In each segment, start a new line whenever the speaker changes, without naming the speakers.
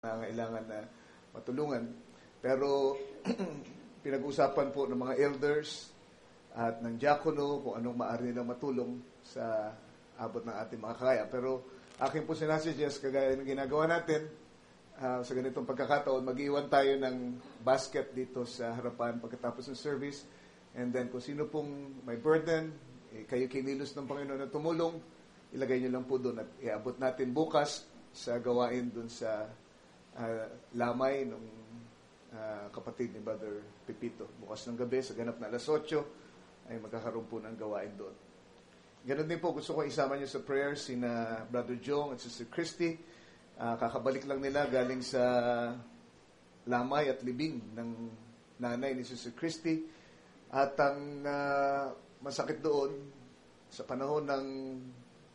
nangangailangan na matulungan. Pero pinag-usapan po ng mga elders at ng diakono kung anong maaari nilang matulong sa abot ng ating mga kaya. Pero akin po sinasuggest, kagaya ng ginagawa natin, sa ganitong pagkakataon, mag-iwan tayo ng basket dito sa harapan pagkatapos ng service. And then kung sino pong may burden, kayo kinilos ng Panginoon na tumulong, ilagay nyo lang po doon at iabot natin bukas sa gawain doon sa lamay ng kapatid ni Brother Pepito. Bukas ng gabi, sa ganap na alas 8, ay magkakaroon po ng gawain doon. Ganon din po, gusto ko isama niyo sa prayers sina Brother Jong at Sister Christy. Kakabalik lang nila galing sa lamay at libing ng nanay ni Sister Christy. At ang masakit doon, sa panahon ng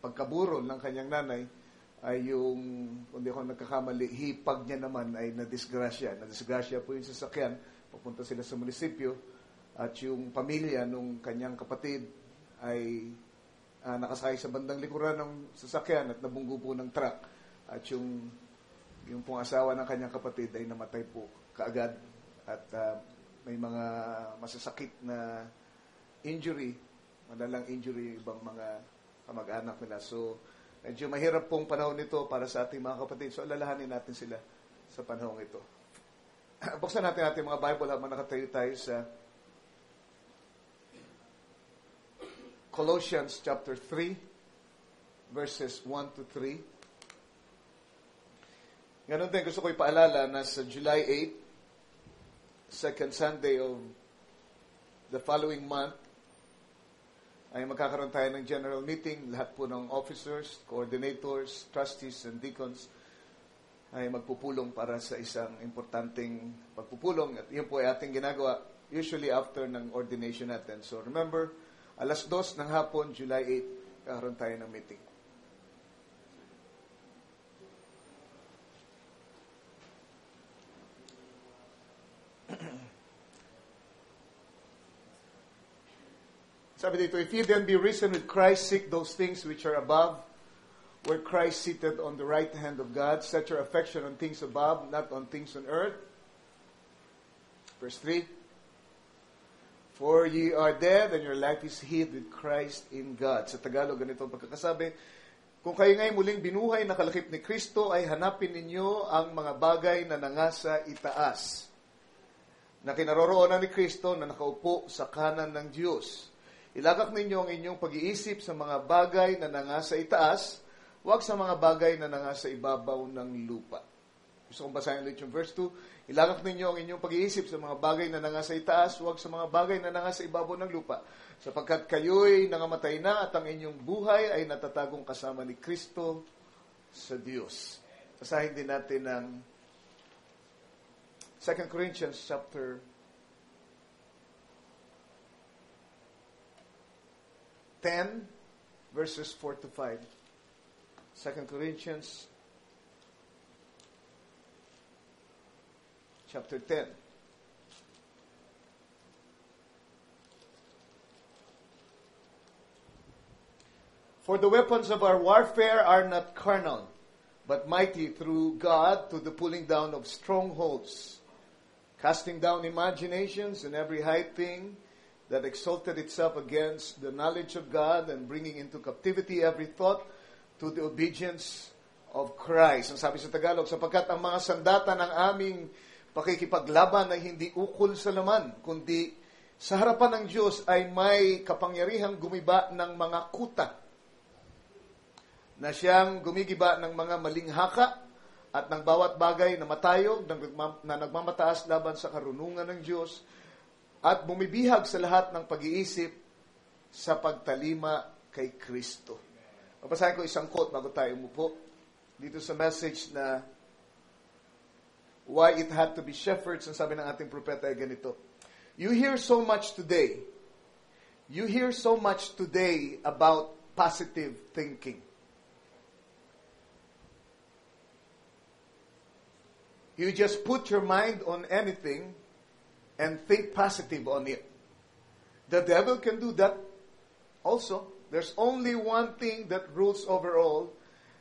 pagkaburol ng kanyang nanay, ay yung, kung di ako nagkakamali, hipag niya naman ay nadisgrasya. Nadisgrasya po yung sasakyan, papunta sila sa munisipyo, at yung pamilya nung kanyang kapatid ay nakasakay sa bandang likuran ng sasakyan at nabunggo po ng truck. At yung pong asawa ng kanyang kapatid ay namatay po kaagad. At may mga masasakit na injury, malalang injury ibang mga kamag-anak nila. So, medyo mahirap pong panahon nito para sa ating mga kapatid. So, alalahanin natin sila sa panahon ito. Buksan natin ating mga Bible habang nakatayo tayo sa Colossians chapter 3, verses 1 to 3. Ganun din, gusto ko ipaalala na sa July 8, second Sunday of the following month, ay magkakaroon tayo ng general meeting. Lahat po ng officers, coordinators, trustees, and deacons ay magpupulong para sa isang importanteng pagpupulong. At yun po ay ating ginagawa usually after ng ordination natin. So remember, alas 2 ng hapon, July 8, kakaroon tayo ng meeting. Sabi dito, if ye then be risen with Christ, seek those things which are above, where Christ seated on the right hand of God. Set your affection on things above, not on things on earth. Verse 3, for ye are dead, and your life is hid with Christ in God. Sa Tagalog, ganito ang pagkakasabi, kung kayo nga'y muling binuhay na kalakip ni Kristo, ay hanapin ninyo ang mga bagay na nangasa itaas, na kinaroroonan ni Kristo na nakaupo sa kanan ng Diyos. Ilagak ninyo ang inyong pag-iisip sa mga bagay na nangasa itaas, huwag sa mga bagay na nangasa ibabaw ng lupa. Gusto kong basahin ulit yung verse 2. Ilagak ninyo ang inyong pag-iisip sa mga bagay na nangasa itaas, huwag sa mga bagay na nangasa ibabaw ng lupa. Sapagkat kayo'y nangamatay na at ang inyong buhay ay natatagong kasama ni Kristo sa Diyos. Basahin din natin ang 2 Corinthians chapter 10, verses 4 to 5. 2 Corinthians chapter 10. For the weapons of our warfare are not carnal, but mighty through God to the pulling down of strongholds, casting down imaginations and every high thing that exalted itself against the knowledge of God, and bringing into captivity every thought to the obedience of Christ. Ang sabi sa Tagalog, sapagkat ang mga sandata ng aming pakikipaglaban ay hindi ukol sa laman, kundi sa harapan ng Diyos ay may kapangyarihang gumiba ng mga kuta, na siyang gumigiba ng mga maling haka at ng bawat bagay na matayog na nagmamataas laban sa karunungan ng Diyos, at bumibihag sa lahat ng pag-iisip sa pagtalima kay Kristo. Papasahin ko isang quote bago tayo umupo. Dito sa message na Why It Had to Be Shepherds, ang sabi ng ating propeta ay ganito. You hear so much today. You hear so much today about positive thinking. You just put your mind on anything and think positive on it. The devil can do that also. There's only one thing that rules over all,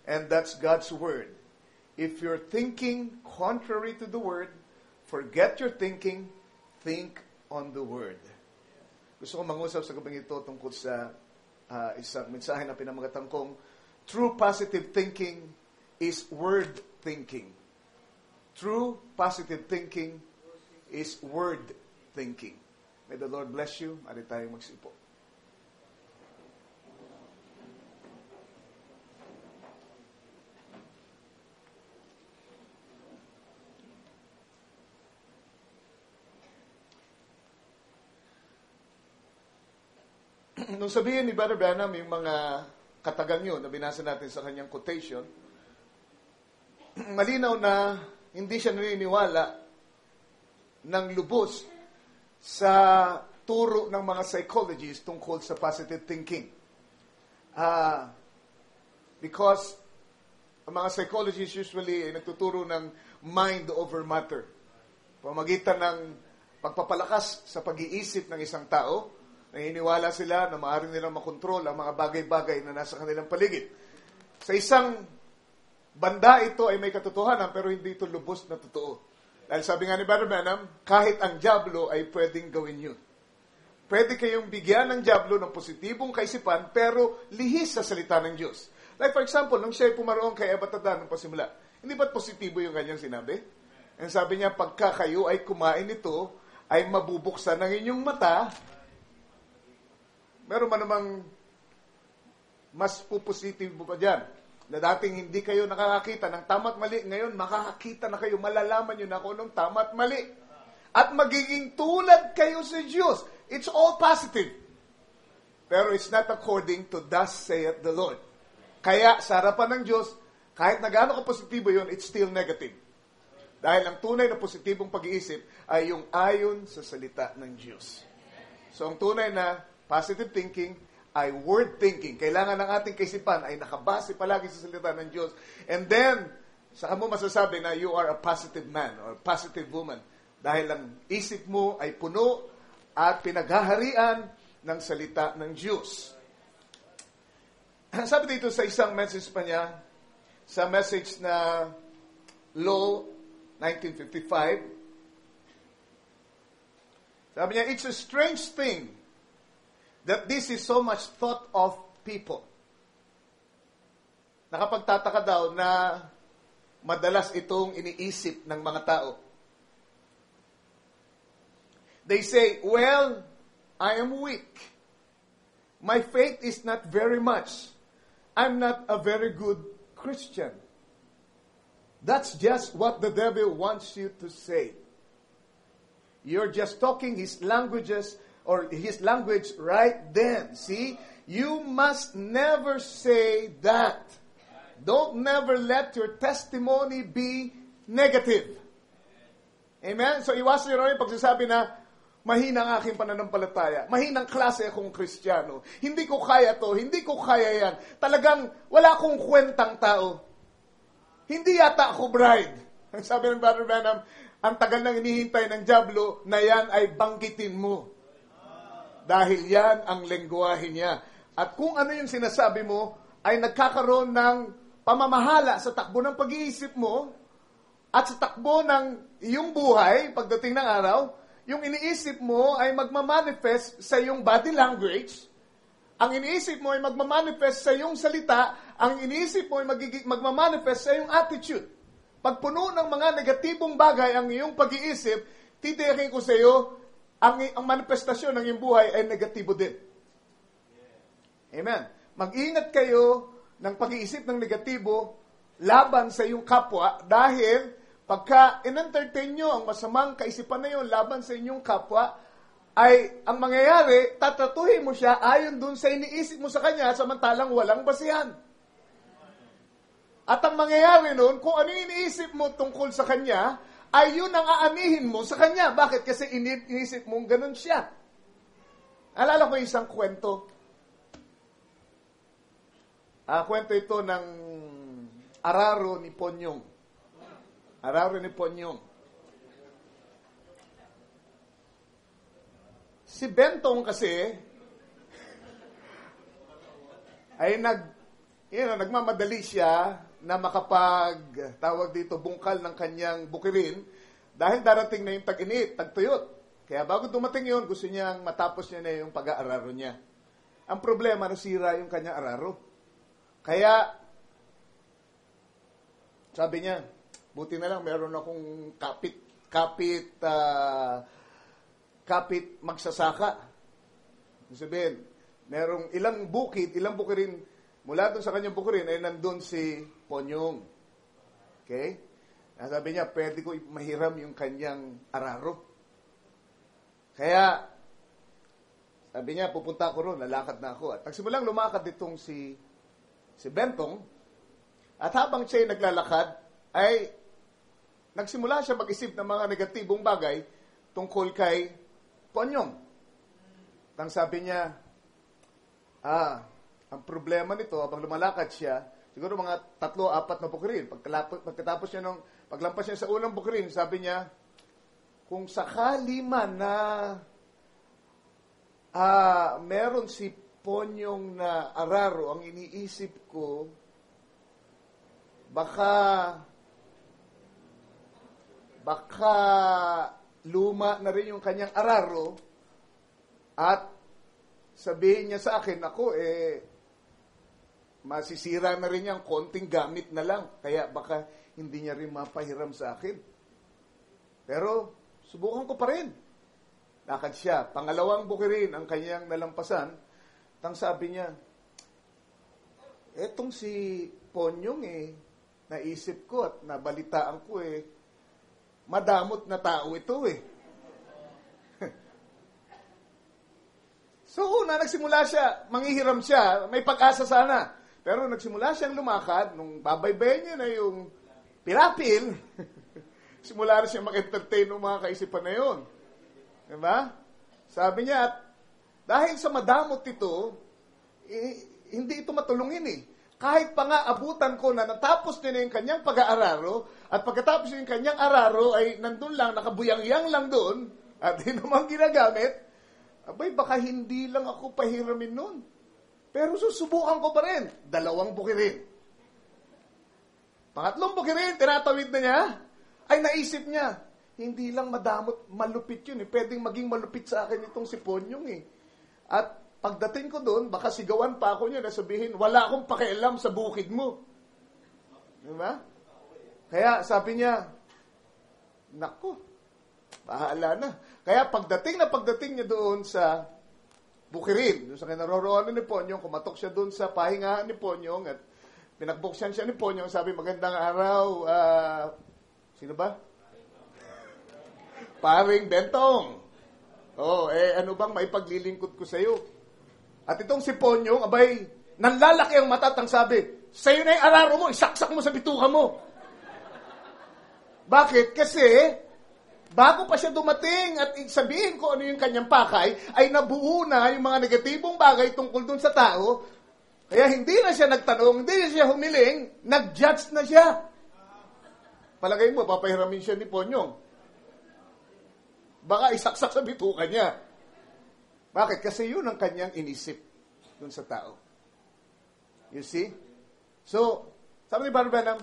and that's God's Word. If you're thinking contrary to the Word, forget your thinking, think on the Word. Gusto ko mangusap sa gabing ito tungkol sa isang mensahe na pinamagatan kong true positive thinking is word thinking. True positive thinking is word thinking. May the Lord bless you. Mari tayong magsipo. Nung sabihin ni Brother Branham yung mga katagang yun na binasa natin sa kanyang quotation, malinaw na hindi siya naniniwala ng lubos sa turo ng mga psychologists tungkol sa positive thinking. Because ang mga psychologists usually ay nagtuturo ng mind over matter. Pamagitan ng pagpapalakas sa pag-iisip ng isang tao, naniniwala sila na maaari nilang makontrol ang mga bagay-bagay na nasa kanilang paligid. Sa isang banda ito ay may katotohanan pero hindi ito lubos na totoo. Dahil sabi nga ni Brother Branham, kahit ang diablo ay pwedeng gawin yun. Pwede kayong bigyan ng diablo ng positibong kaisipan pero lihis sa salita ng Diyos. Like for example, nung siya ay pumaroon kay Abatadan nung pasimula, hindi ba't positibo yung kanyang sinabi? And sabi niya, pagka kayo ay kumain nito, ay mabubuksan ang inyong mata. Meron man namang mas pupositibo pa dyan, na dating hindi kayo nakakakita ng tama at mali, ngayon makakakita na kayo, malalaman nyo na kung anong tama at mali. At magiging tulad kayo sa Diyos. It's all positive. Pero it's not according to thus saith the Lord. Kaya sa harapan ng Diyos, kahit na gaano ka positibo yun, it's still negative. Dahil ang tunay na positibong pag-iisip ay yung ayon sa salita ng Diyos. So ang tunay na positive thinking ay word thinking. Kailangan ng ating kaisipan ay nakabase palagi sa salita ng Diyos. And then, saka mo masasabi na you are a positive man or positive woman. Dahil ang isip mo ay puno at pinaghaharian ng salita ng Diyos. Sabi dito sa isang message pa niya, sa message na Law 1955, sabi niya, it's a strange thing that this is so much thought of people. Nakapagtataka daw na madalas itong iniisip ng mga tao. They say, well, I am weak. My faith is not very much. I'm not a very good Christian. That's just what the devil wants you to say. You're just talking his languages or his language right then. See? You must never say that. Don't never let your testimony be negative. Amen? So iwasan nyo rin pagsasabi na mahina ang aking pananampalataya. Mahinang klase akong Kristiyano. Hindi ko kaya to. Hindi ko kaya yan. Talagang wala akong kwentang tao. Hindi yata ako bride. Sabi ng Brother Branham, ang tagal nang hinihintay ng diablo na yan ay banggitin mo. Dahil yan ang lengguwahe niya. At kung ano yung sinasabi mo, ay nagkakaroon ng pamamahala sa takbo ng pag-iisip mo at sa takbo ng iyong buhay pagdating ng araw, yung iniisip mo ay magmamanifest sa iyong body language, ang iniisip mo ay magmamanifest sa iyong salita, ang iniisip mo ay magmamanifest sa iyong attitude. Pag puno ng mga negatibong bagay ang iyong pag-iisip, titiyakin ko sa iyo, ang manifestasyon ng iyong buhay ay negatibo din. Amen. Mag-ingat kayo ng pag-iisip ng negatibo laban sa iyong kapwa dahil pagka in-entertain nyo ang masamang kaisipan na yun laban sa inyong kapwa, ay ang mangyayari, tatratuhin mo siya ayon dun sa iniisip mo sa kanya samantalang walang basihan. At ang mangyayari nun, kung ano iniisip mo tungkol sa kanya, ay yun ang aanihin mo sa kanya. Bakit? Kasi iniisip mong ganun siya. Alala ko isang kwento. Kwento ito ng Araro ni Ponyong. Araro ni Ponyong. Si Bentong kasi ay nagmamadali siya na tawag dito, bungkal ng kanyang bukirin dahil darating na yung tag-init, tag-tuyot. Kaya bago dumating yun, gusto niyang matapos niya na yung pag-aararo niya. Ang problema, nasira yung kanyang araro. Kaya, sabi niya, buti na lang meron akong kapit magsasaka. Sabihin, merong ilang bukirin, mula doon sa kanyang bukirin ay nandun si Ponyong. Okay? Sabi niya, pwede ko mahiram yung kanyang araro. Kaya, sabi niya, pupunta ako roon, lalakad na ako. At nagsimulang lumakad ditong si Bentong, at habang siya naglalakad, ay nagsimula siya mag-isip ng mga negatibong bagay tungkol kay Ponyong. Tang sabi niya, ang problema nito, habang lumalakad siya, siguro mga 3-4 na bukirin. Pagkatapos niya paglampas niya sa unang bukirin, sabi niya, kung sakali man na meron si Ponyong na araro, ang iniisip ko, baka luma na rin yung kanyang araro at sabihin niya sa akin, ako masisira na rin yung konting gamit na lang. Kaya baka hindi niya rin mapahiram sa akin. Pero subukan ko pa rin. Lakad siya. Pangalawang bukirin ang kanyang nalampasan. Tang sabi niya, etong si Ponyong naisip ko at nabalitaan ko madamot na tao ito So una, nagsimula siya, manghihiram siya, may pag-asa sana. Pero nagsimula siyang lumakad, nung babaybayin niya na yung pirapil, simula na siya mag-entertain ng mga kaisipan na yun. Diba? Sabi niya, at dahil sa madamot ito, hindi ito matulungin Kahit pa nga abutan ko na natapos niya na yung kanyang pag-aararo, at pagkatapos niya yung kanyang araro ay nandun lang, nakabuyang-yang lang doon, at hindi naman ginagamit, abay, baka hindi lang ako pahiramin nun. Pero susubukan ko pa rin. 2 bukirin. Pangatlong bukirin, tinatawid na niya, ay naisip niya, hindi lang madamot, malupit yun Pwedeng maging malupit sa akin itong si Ponyong At pagdating ko doon, baka sigawan pa ako niya na sabihin, wala akong pakialam sa bukid mo. Diba? Kaya sabi niya, naku, bahala na. Kaya pagdating niya doon sa bukirin, doon sa kinaroroonan ni Ponyong, kumatok siya doon sa pahingahan ni Ponyong at pinakbuksan siya ni Ponyong, sabi, magandang araw, sino ba? Paring Bentong. Ano bang maipaglilingkod ko sa iyo? At itong si Ponyong, abay, nanlalaki ang matatang sabi, sa'yo na yung araro mo, isaksak mo sa bituka mo. Bakit? Kasi, bago pa siya dumating at sabihin ko ano yung kanyang pakay, ay nabuo na yung mga negatibong bagay tungkol dun sa tao, kaya hindi na siya nagtanong, hindi na siya humiling, nag-judge na siya. Palagay mo, papahiramin siya ni Ponyong. Baka isaksak sa bituka niya. Bakit? Kasi yun ang kanyang inisip dun sa tao. You see? So, sabi ni Brother Branham,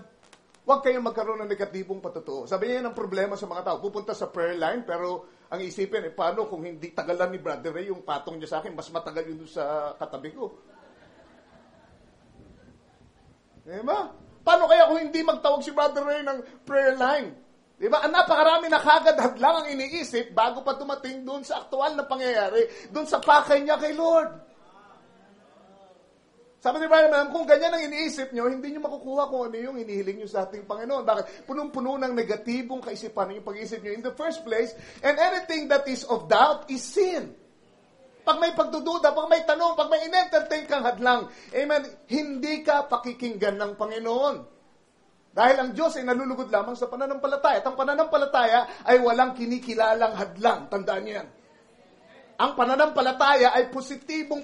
huwag kayong magkaroon ng negatibong patotoo. Sabi niya ng problema sa mga tao. Pupunta sa prayer line, pero ang isipin, paano kung hindi tagalan ni Brother Ray yung patong niya sa akin, mas matagal yun sa katabi ko. Diba? Paano kaya kung hindi magtawag si Brother Ray ng prayer line? Diba? Ang napakarami na kagad hadlang ang iniisip bago pa dumating doon sa aktual na pangyayari, doon sa pakay niya kay Lord. Sabi ni Brian, kung ganyan ang iniisip nyo, hindi nyo makukuha kung ano yung inihiling nyo sa ating Panginoon. Bakit? Punong-puno ng negatibong kaisipan yung pag-iisip nyo in the first place, and anything that is of doubt is sin. Pag may pagdududa, pag may tanong, pag may in-entertain kang hadlang, amen, hindi ka pakikinggan ng Panginoon. Dahil ang Diyos ay nalulugod lamang sa pananampalataya. At ang pananampalataya ay walang kinikilalang hadlang. Tandaan niyo yan. Ang pananampalataya ay positibo.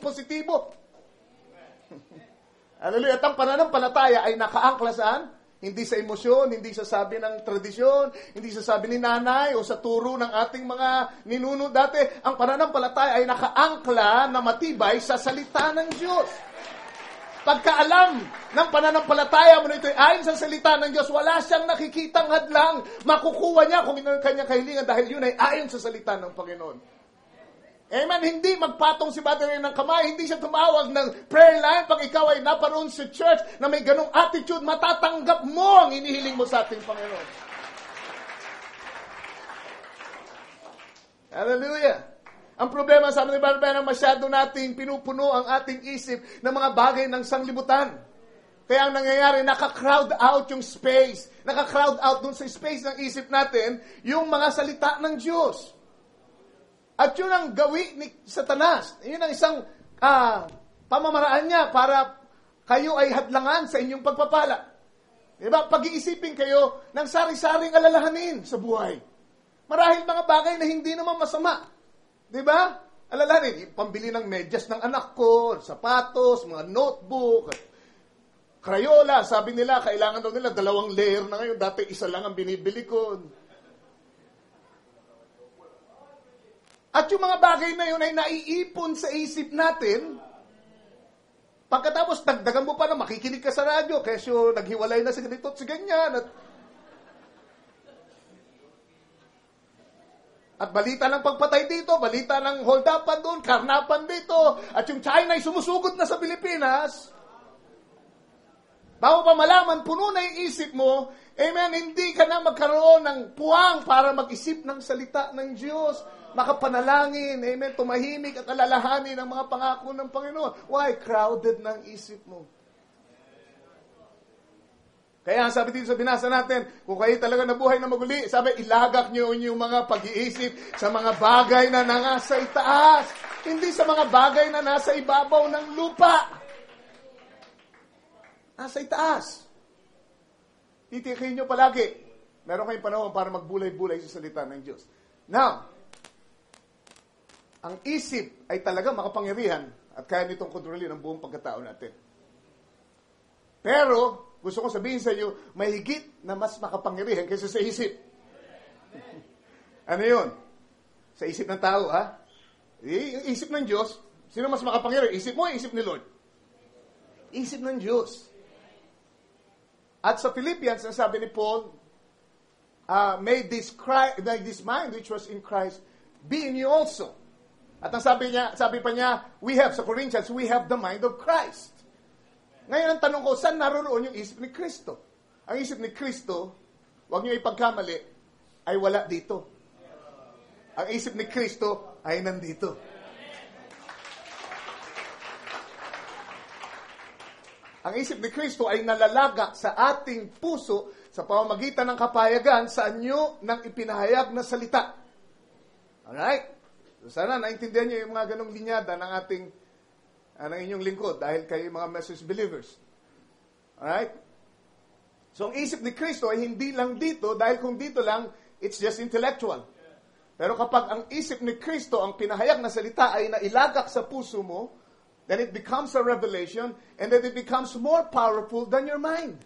Hallelujah. At ang pananampalataya ay nakaangkla saan? Hindi sa emosyon, hindi sa sabi ng tradisyon, hindi sa sabi ni nanay o sa turo ng ating mga ninuno dati. Ang pananampalataya ay nakaangkla na matibay sa salita ng Diyos. pagkaalam ng pananampalataya mo na ito'y ayon sa salita ng Diyos, wala siyang nakikitang hadlang. Makukuha niya kung ino ang kanyang kahilingan dahil yun ay ayon sa salita ng Panginoon. Amen. Hindi magpatong si Brother Ray ng kamay. Hindi siya tumawag ng prayer line pag ikaw ay naparoon sa church na may ganong attitude, matatanggap mo ang inihiling mo sa ating Panginoon. Hallelujah. Ang problema sa amin ni Brother Branham, masyado nating pinupuno ang ating isip ng mga bagay ng sanglibutan. Kaya ang nangyayari, naka-crowd out yung space. Naka-crowd out dun sa space ng isip natin, yung mga salita ng Diyos. At yun ang gawi ni Satanas. Yun ang isang pamamaraan niya para kayo ay hadlangan sa inyong pagpapala. Diba? Pag-iisipin kayo ng sari-saring alalahanin sa buhay. Marahil mga bagay na hindi naman masama. Diba? Alalahanin, pambili ng medyas ng anak ko, sapatos, mga notebook, Crayola, sabi nila, kailangan daw nila 2 layer na ngayon. Dati 1 lang ang binibili ko. At yung mga bagay na yun ay naiipon sa isip natin. Pagkatapos, dagdagan mo pa na makikinig ka sa radyo, kesyo naghiwalay na si ganito at si ganyan. At balita ng pagpatay dito, balita ng hold-upan doon, karnapan dito, at yung China ay sumusugod na sa Pilipinas. Bago pa malaman, puno na yung isip mo, amen, hindi ka na magkaroon ng puwang para mag-isip ng salita ng Diyos, makapanalangin, amen, tumahimik at alalahanin ang mga pangako ng Panginoon. Why? Crowded ng isip mo. Kaya sabi dito sa binasa natin, kung kayo talaga nabuhay na maguli, sabi, ilagak niyo yung mga pag-iisip sa mga bagay na nasa itaas, hindi sa mga bagay na nasa ibabaw ng lupa. Nasa itaas. Titikin nyo palagi. Meron kayong panahon para magbulay-bulay sa salita ng Diyos. Now, ang isip ay talaga makapangyarihan at kaya nitong kontrolin ang buong pagkatao natin. Pero, gusto ko sabihin sa inyo, may higit na mas makapangyarihan kaysa sa isip. Ano yun? Sa isip ng tao, ha? Yung isip ng Diyos, sino mas makapangyarihan? Isip mo, isip ni Lord? Isip ng Diyos. At sa Philippians, ang sabi ni Paul, may this mind which was in Christ be in you also. At ang sabi pa niya, sa Corinthians, we have the mind of Christ. Ngayon ang tanong ko, saan naroon yung isip ni Kristo? Ang isip ni Kristo, huwag niyo ipagkamali, ay wala dito. Ang isip ni Kristo ay nandito. Ang isip ni Kristo ay nalalaga sa ating puso sa pamamagitan ng kapayagan sa anyo ng ipinahayag na salita. Alright? So sana naintindihan niyo yung mga ganong linyada ng ating ng inyong lingkod dahil kayo mga message believers. Alright? So, ang isip ni Kristo ay hindi lang dito dahil kung dito lang, it's just intellectual. Pero kapag ang isip ni Kristo, ang pinahayag na salita ay nailagak sa puso mo, then it becomes a revelation and then it becomes more powerful than your mind.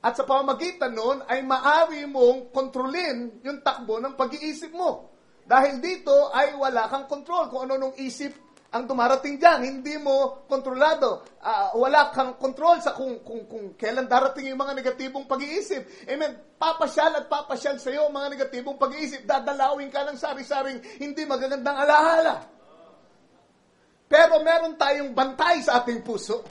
At sa pamamagitan nun, ay maaari mong kontrolin yung takbo ng pag-iisip mo. Dahil dito ay wala kang control kung ano nung isip ang dumarating dyan, hindi mo kontrolado. Wala kang kontrol sa kung kailan darating yung mga negatibong pag-iisip. Amen. Papasyal at papasyal sa iyo ang mga negatibong pag-iisip. Dadalawin ka ng sari-saring hindi magagandang alaala. Pero meron tayong bantay sa ating puso.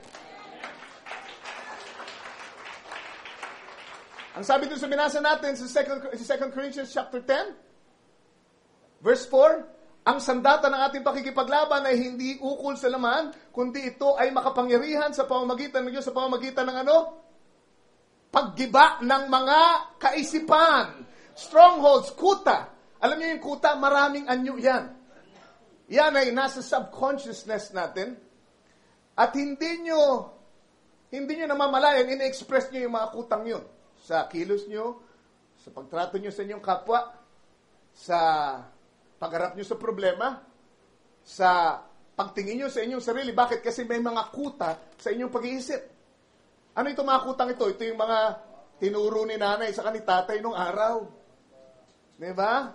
Ang sabi doon sa binasa natin sa 2 Corinthians chapter 10, verse 4, ang sandata ng ating pakikipaglaban ay hindi ukol sa laman, kundi ito ay makapangyarihan sa pamamagitan ng Diyos, sa pamamagitan ng ano? Paggiba ng mga kaisipan. Strongholds, kuta. Alam niyo yung kuta, maraming anyo yan. Yan ay nasa subconsciousness natin. At hindi nyo namamalayan, ina-express nyo yung mga kutang yun. Sa kilos nyo, sa pagtrato nyo sa inyong kapwa, sa pagharap nyo sa problema, sa pagtingin nyo sa inyong sarili. Bakit? Kasi may mga kuta sa inyong pag-iisip. Ano itong mga kutang ito? Ito yung mga tinuro ni nanay sa ni tatay nung araw. Diba?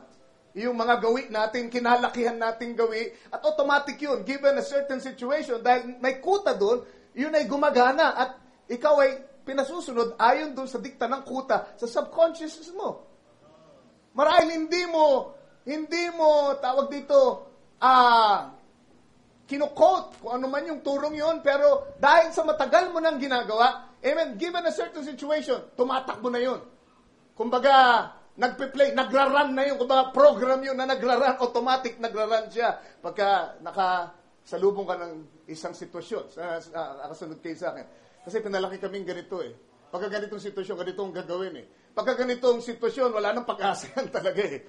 Yung mga gawi natin, kinalakihan natin gawi, at automatic yun, given a certain situation, dahil may kuta doon, yun ay gumagana at ikaw ay pinasusunod ayon doon sa dikta ng kuta sa subconscious mo. Marahil hindi mo, tawag dito, kino-quote kung ano man yung turong yon, pero dahil sa matagal mo nang ginagawa, amen, given a certain situation, tumatakbo na yun. Kumbaga, nagpe-play, nagra-run na yun. Kumbaga, program yun na nagra-run, automatic nagra-run siya. Pagka nakasalubong ka ng isang sitwasyon, nakasunod kayo sa akin. Kasi pinalaki kaming ganito eh. Pagka ganitong sitwasyon, ganito ang gagawin eh. Pagka ganitong sitwasyon, wala nang pag-asa yan talaga eh.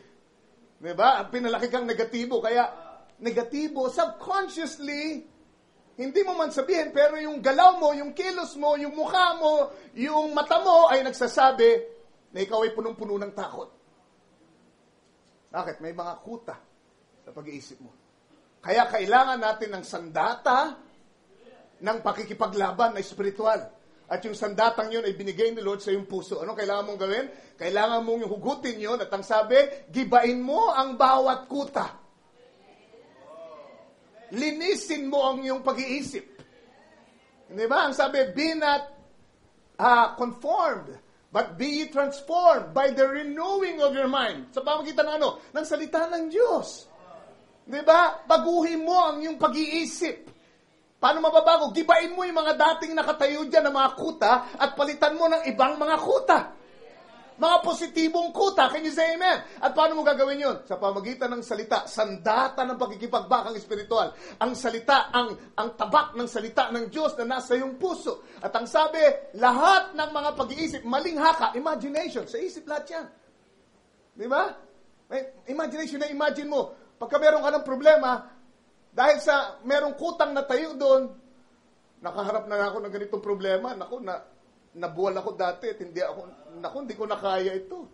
Diba? Pinalaki kang negatibo, kaya negatibo, subconsciously, hindi mo man sabihin, pero yung galaw mo, yung kilos mo, yung mukha mo, yung mata mo ay nagsasabi na ikaw ay punong-puno ng takot. Bakit? May mga kuta sa pag-iisip mo. Kaya kailangan natin ng sandata ng pakikipaglaban na espiritual. At yung sandatang yun ay binigay ni Lord sa iyong puso. Ano kailangan mong gawin? Kailangan mong hugutin yun at ang sabi, gibain mo ang bawat kuta. Linisin mo ang iyong pag-iisip. Hindi ba? Ang sabi, be not conformed, but be ye transformed by the renewing of your mind. Sa pamagitan ng ano? Ng salita ng Diyos. Hindi ba? Baguhin mo ang iyong pag-iisip. Paano mababago? Gibain mo yung mga dating nakatayo dyan ng mga kuta at palitan mo ng ibang mga kuta. Mga positibong kuta. Can you say amen? At paano mo gagawin yun? Sa pamagitan ng salita, sandata ng pagkikipagbakang espiritual. Ang salita, ang tabak ng salita ng Diyos na nasa iyong puso. At ang sabi, lahat ng mga pag-iisip, maling haka, imagination. Sa isip lahat yan. Di ba? Imagination na imagine mo. Pagka meron ka ng problema, dahil sa merong kutang na tayo doon, nakaharap na ako ng ganitong problema, nabuwal ako dati at hindi ko nakaya ito.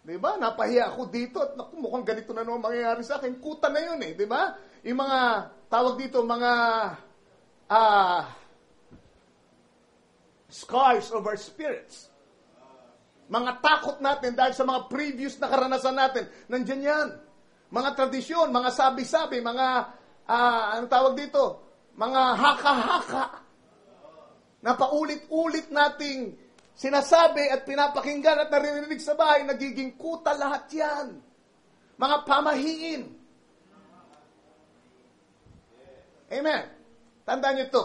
Diba? Napahiya ako dito at mukhang ganito na naman mangyayari sa akin. Kuta na yun eh. Diba? Yung mga, tawag dito, mga scars of our spirits. Mga takot natin dahil sa mga previous na karanasan natin. Nandyan yan. Mga tradisyon, mga sabi-sabi, mga, anong tawag dito? Mga haka-haka. Na paulit-ulit nating sinasabi at pinapakinggan at naririnig sa bahay, nagiging kuta lahat yan. Mga pamahiin. Amen. Tandaan niyo ito.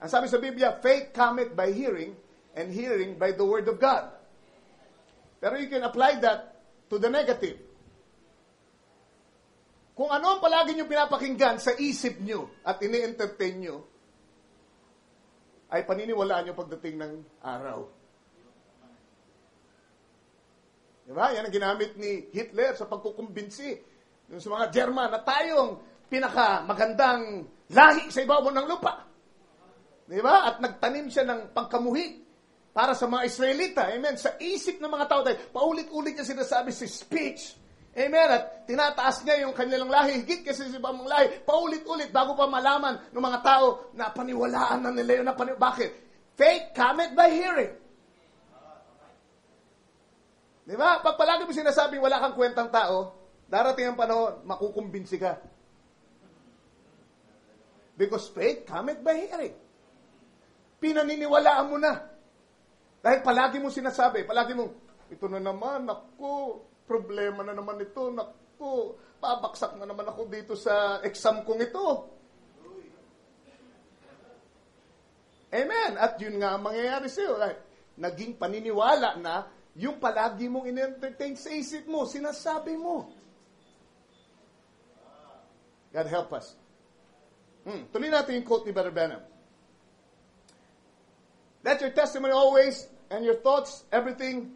Ang sabi sa Biblia, faith cometh by hearing, and hearing by the word of God. Pero you can apply that to the negative. Kung ano ang palagi nyo pinapakinggan sa isip nyo at ini-entertain nyo, ay paniniwalaan nyo pagdating ng araw. Diba? Yan ang ginamit ni Hitler sa pagkukumbinsi yung sa mga German na tayong pinakamagandang lahi sa ibabaw ng lupa. Diba? At nagtanim siya ng pangkamuhi para sa mga Israelita. Amen. Sa isip ng mga tao tayo, paulit-ulit niya sinasabi sa speech. Amen. At tinataas niya yung kanilang lahi, higit kasi sa ibang lahi, paulit-ulit bago pa malaman ng mga tao na paniwalaan na nila yun. Bakit? Faith cometh by hearing. Di ba? Pag palagi mo sinasabing wala kang kwentang tao, darating ang panahon, makukumbinsi ka. Because faith cometh by hearing. Pinaniniwalaan mo na. Dahil palagi mo sinasabi, palagi mo, ito na naman, naku, problema na naman ito, naku, pabaksak na naman ako dito sa exam kong ito. Amen. At yun nga ang mangyayari sa'yo. Naging paniniwala na yung palagi mong in-entertain sa isip mo, sinasabi mo. God help us. Tuloy natin yung quote ni Brother Branham. Let your testimony always and your thoughts, everything,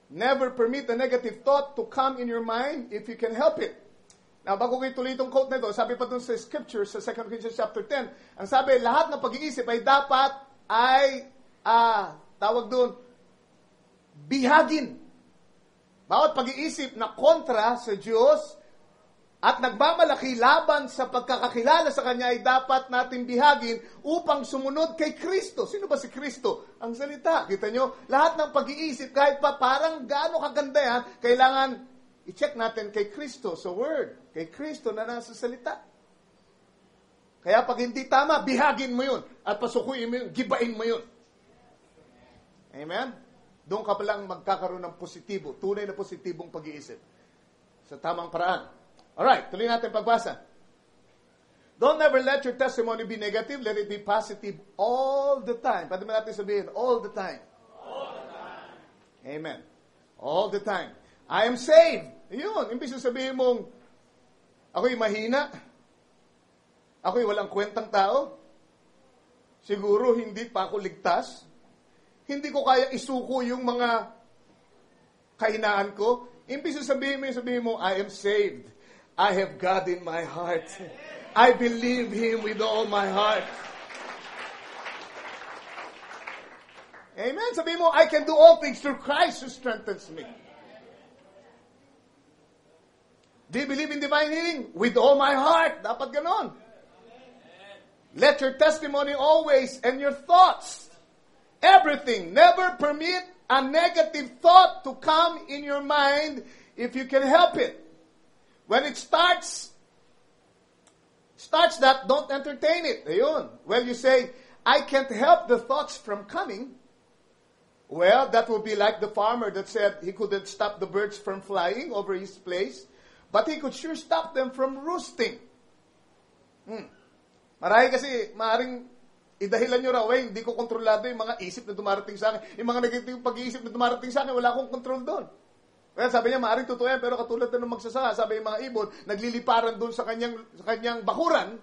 never permit a negative thought to come in your mind if you can help it. Now, bago ko ituloy itong quote na ito, sabi pa dun sa scripture, sa 2 Corinthians chapter 10, ang sabi, lahat ng pag-iisip ay dapat tawag dun, bihagin. Bawat pag-iisip na kontra sa Diyos at nagmamalaki laban sa pagkakakilala sa Kanya ay dapat natin bihagin upang sumunod kay Kristo. Sino ba si Kristo? Ang salita. Kita nyo? Lahat ng pag-iisip, kahit pa parang gaano kaganda yan, kailangan i-check natin kay Kristo sa Word. Kay Kristo na nasa salita. Kaya pag hindi tama, bihagin mo yun. At pasukuin mo yun, gibain mo yun. Amen? Doon ka palang magkakaroon ng positibo, tunay na positibong pag-iisip. Sa tamang paraan. Alright, tuloy natin pagbasa. Don't ever let your testimony be negative. Let it be positive all the time. Pwede mo natin sabihin, all the time.
All the time.
Amen. All the time. I am saved. Yun, imbis na sabihin mong, ako'y mahina. Ako'y walang kwentang tao. Siguro hindi pa ako ligtas. Hindi ko kaya isuko yung mga kahinaan ko. Imbis na sabihin mo, I am saved. I have God in my heart. I believe Him with all my heart. Amen. Sabihin mo, I can do all things through Christ who strengthens me. Do you believe in divine healing? With all my heart. Dapat ganon. Let your testimony always and your thoughts, everything, never permit a negative thought to come in your mind if you can help it. When it starts that, don't entertain it. Ayun. Well, you say, I can't help the thoughts from coming. Well, that would be like the farmer that said he couldn't stop the birds from flying over his place, but he could sure stop them from roosting. Marahil kasi, maaaring idahilan nyo raw, hindi ko kontrolado yung mga isip na dumarating sa akin. Yung mga negative pag-iisip na dumarating sa akin, wala akong kontrol doon. Well, sabi niya, maaaring totoo yan, pero katulad na ng magsasaka, sabi yung mga ibon, nagliliparan doon sa kanyang bakuran,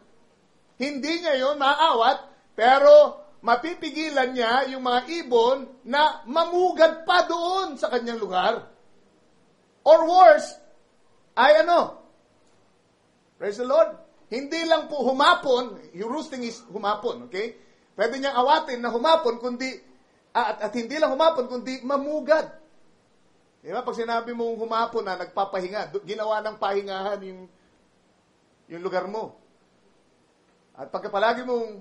hindi niya yun maaawat, pero mapipigilan niya yung mga ibon na mamugad pa doon sa kanyang lugar. Or worse, praise the Lord, hindi lang po humapon, yung roosting is humapon, okay? Pwede niyang awatin na humapon, kundi, at hindi lang humapon, kundi mamugad. Diba? Pag sinabi mong humapon na nagpapahinga, ginawa ng pahingahan yung lugar mo. At pagka lagi mong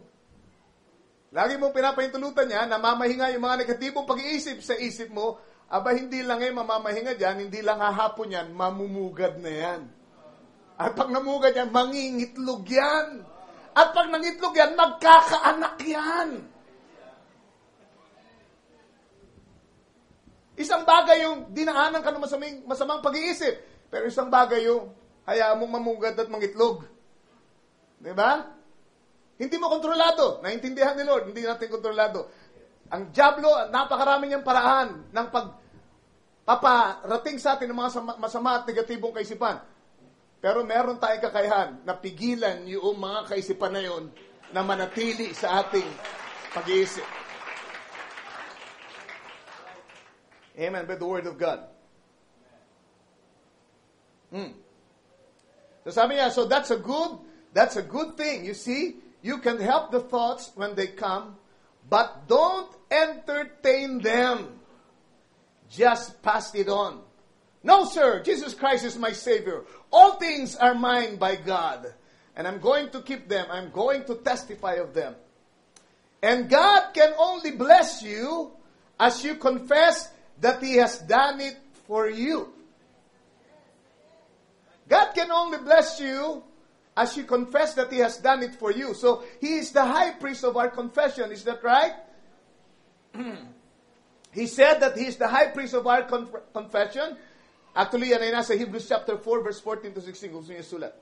pinapahintulutan niya na mamahinga yung mga negatibong pag-iisip sa isip mo, hindi lang mamamahinga dyan, hindi lang hahapon yan, mamumugad na yan. At pag namugad yan, mangingitlog yan. At pag nangitlog yan, magkakaanak yan. Isang bagay yung dinaanan ka ng masamang pag-iisip. Pero isang bagay yung hayaan mong mamugad at mangitlog. Diba? Hindi mo kontrolado. Naintindihan ni Lord, hindi natin kontrolado. Ang diablo, napakarami niyang paraan ng pagpaparating sa atin ng mga masama at negatibong kaisipan. Pero meron tayong kakayahan na pigilan yung mga kaisipan na yon na manatili sa ating pag-iisip. Amen. By the word of God. So sabi niya, so that's a good thing. You see, you can help the thoughts when they come, but don't entertain them. Just pass it on. No, sir, Jesus Christ is my Savior. All things are mine by God. And I'm going to keep them. I'm going to testify of them. And God can only bless you as you confess that He has done it for you. God can only bless you as you confess that He has done it for you. So, He is the high priest of our confession. Is that right? He said that He is the high priest of our confession. Actually, yan ay nasa Hebrews chapter 4, verse 14 to 16. Kung gusto niyo sulat.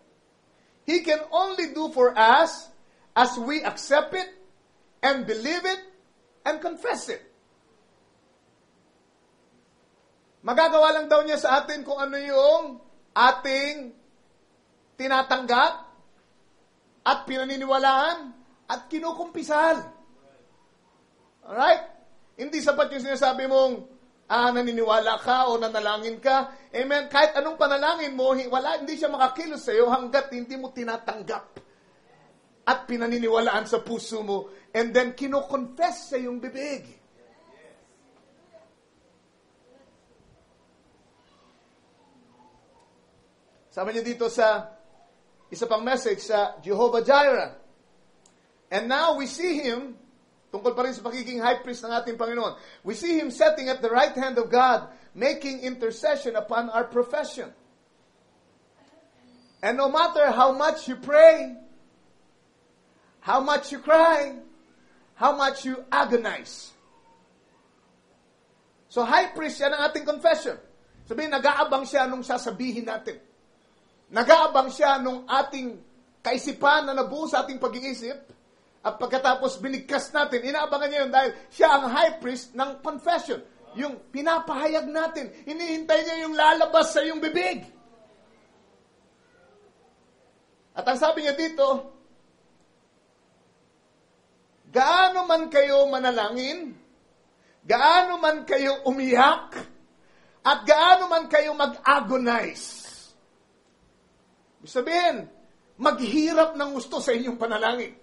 He can only do for us as we accept it and believe it and confess it. Magagawa lang daw niya sa atin kung ano yung ating tinatanggap at pinaniniwalaan at kinukumpisal. Alright? Hindi sapat yung sinasabi mong naniniwala ka o nanalangin ka. Amen? Kahit anong panalangin mo, hindi siya makakilos sa iyo hanggat hindi mo tinatanggap at pinaniniwalaan sa puso mo and then kino-confess sa iyong bibig. Sabi niyo dito sa isa pang message sa Jehovah Jireh. And now we see Him, tungkol pa rin sa pagiging high priest ng ating Panginoon, we see Him setting at the right hand of God, making intercession upon our profession. And no matter how much you pray, how much you cry, how much you agonize. So high priest, yan ang ating confession. Sabihin, nag-aabang siya nung sasabihin natin. Nag-aabang siya nung ating kaisipan na nabuo sa ating pag-iisip. At pagkatapos binigkas natin, inaabangan niya yun dahil siya ang high priest ng confession. Yung pinapahayag natin, hinihintay niya yung lalabas sa iyong bibig. At ang sabi niya dito, gaano man kayo manalangin, gaano man kayo umiyak, at gaano man kayo mag-agonize. Ibig sabihin, maghirap ng gusto sa inyong panalangin.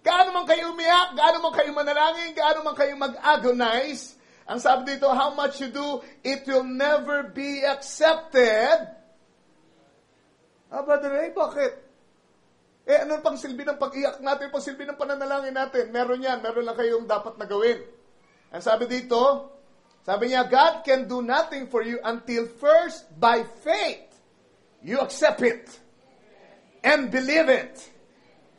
Gaano man kayo umiyak, gaano man kayo manalangin, gaano man kayo mag-agonize, ang sabi dito, how much you do, it will never be accepted. Brother Ray, bakit? Ano pang silbi ng pag-iyak natin, pang silbi ng pananalangin natin? Meron yan, meron lang kayong dapat na gawin. Ang sabi dito, sabi niya, God can do nothing for you until first, by faith, you accept it, and believe it,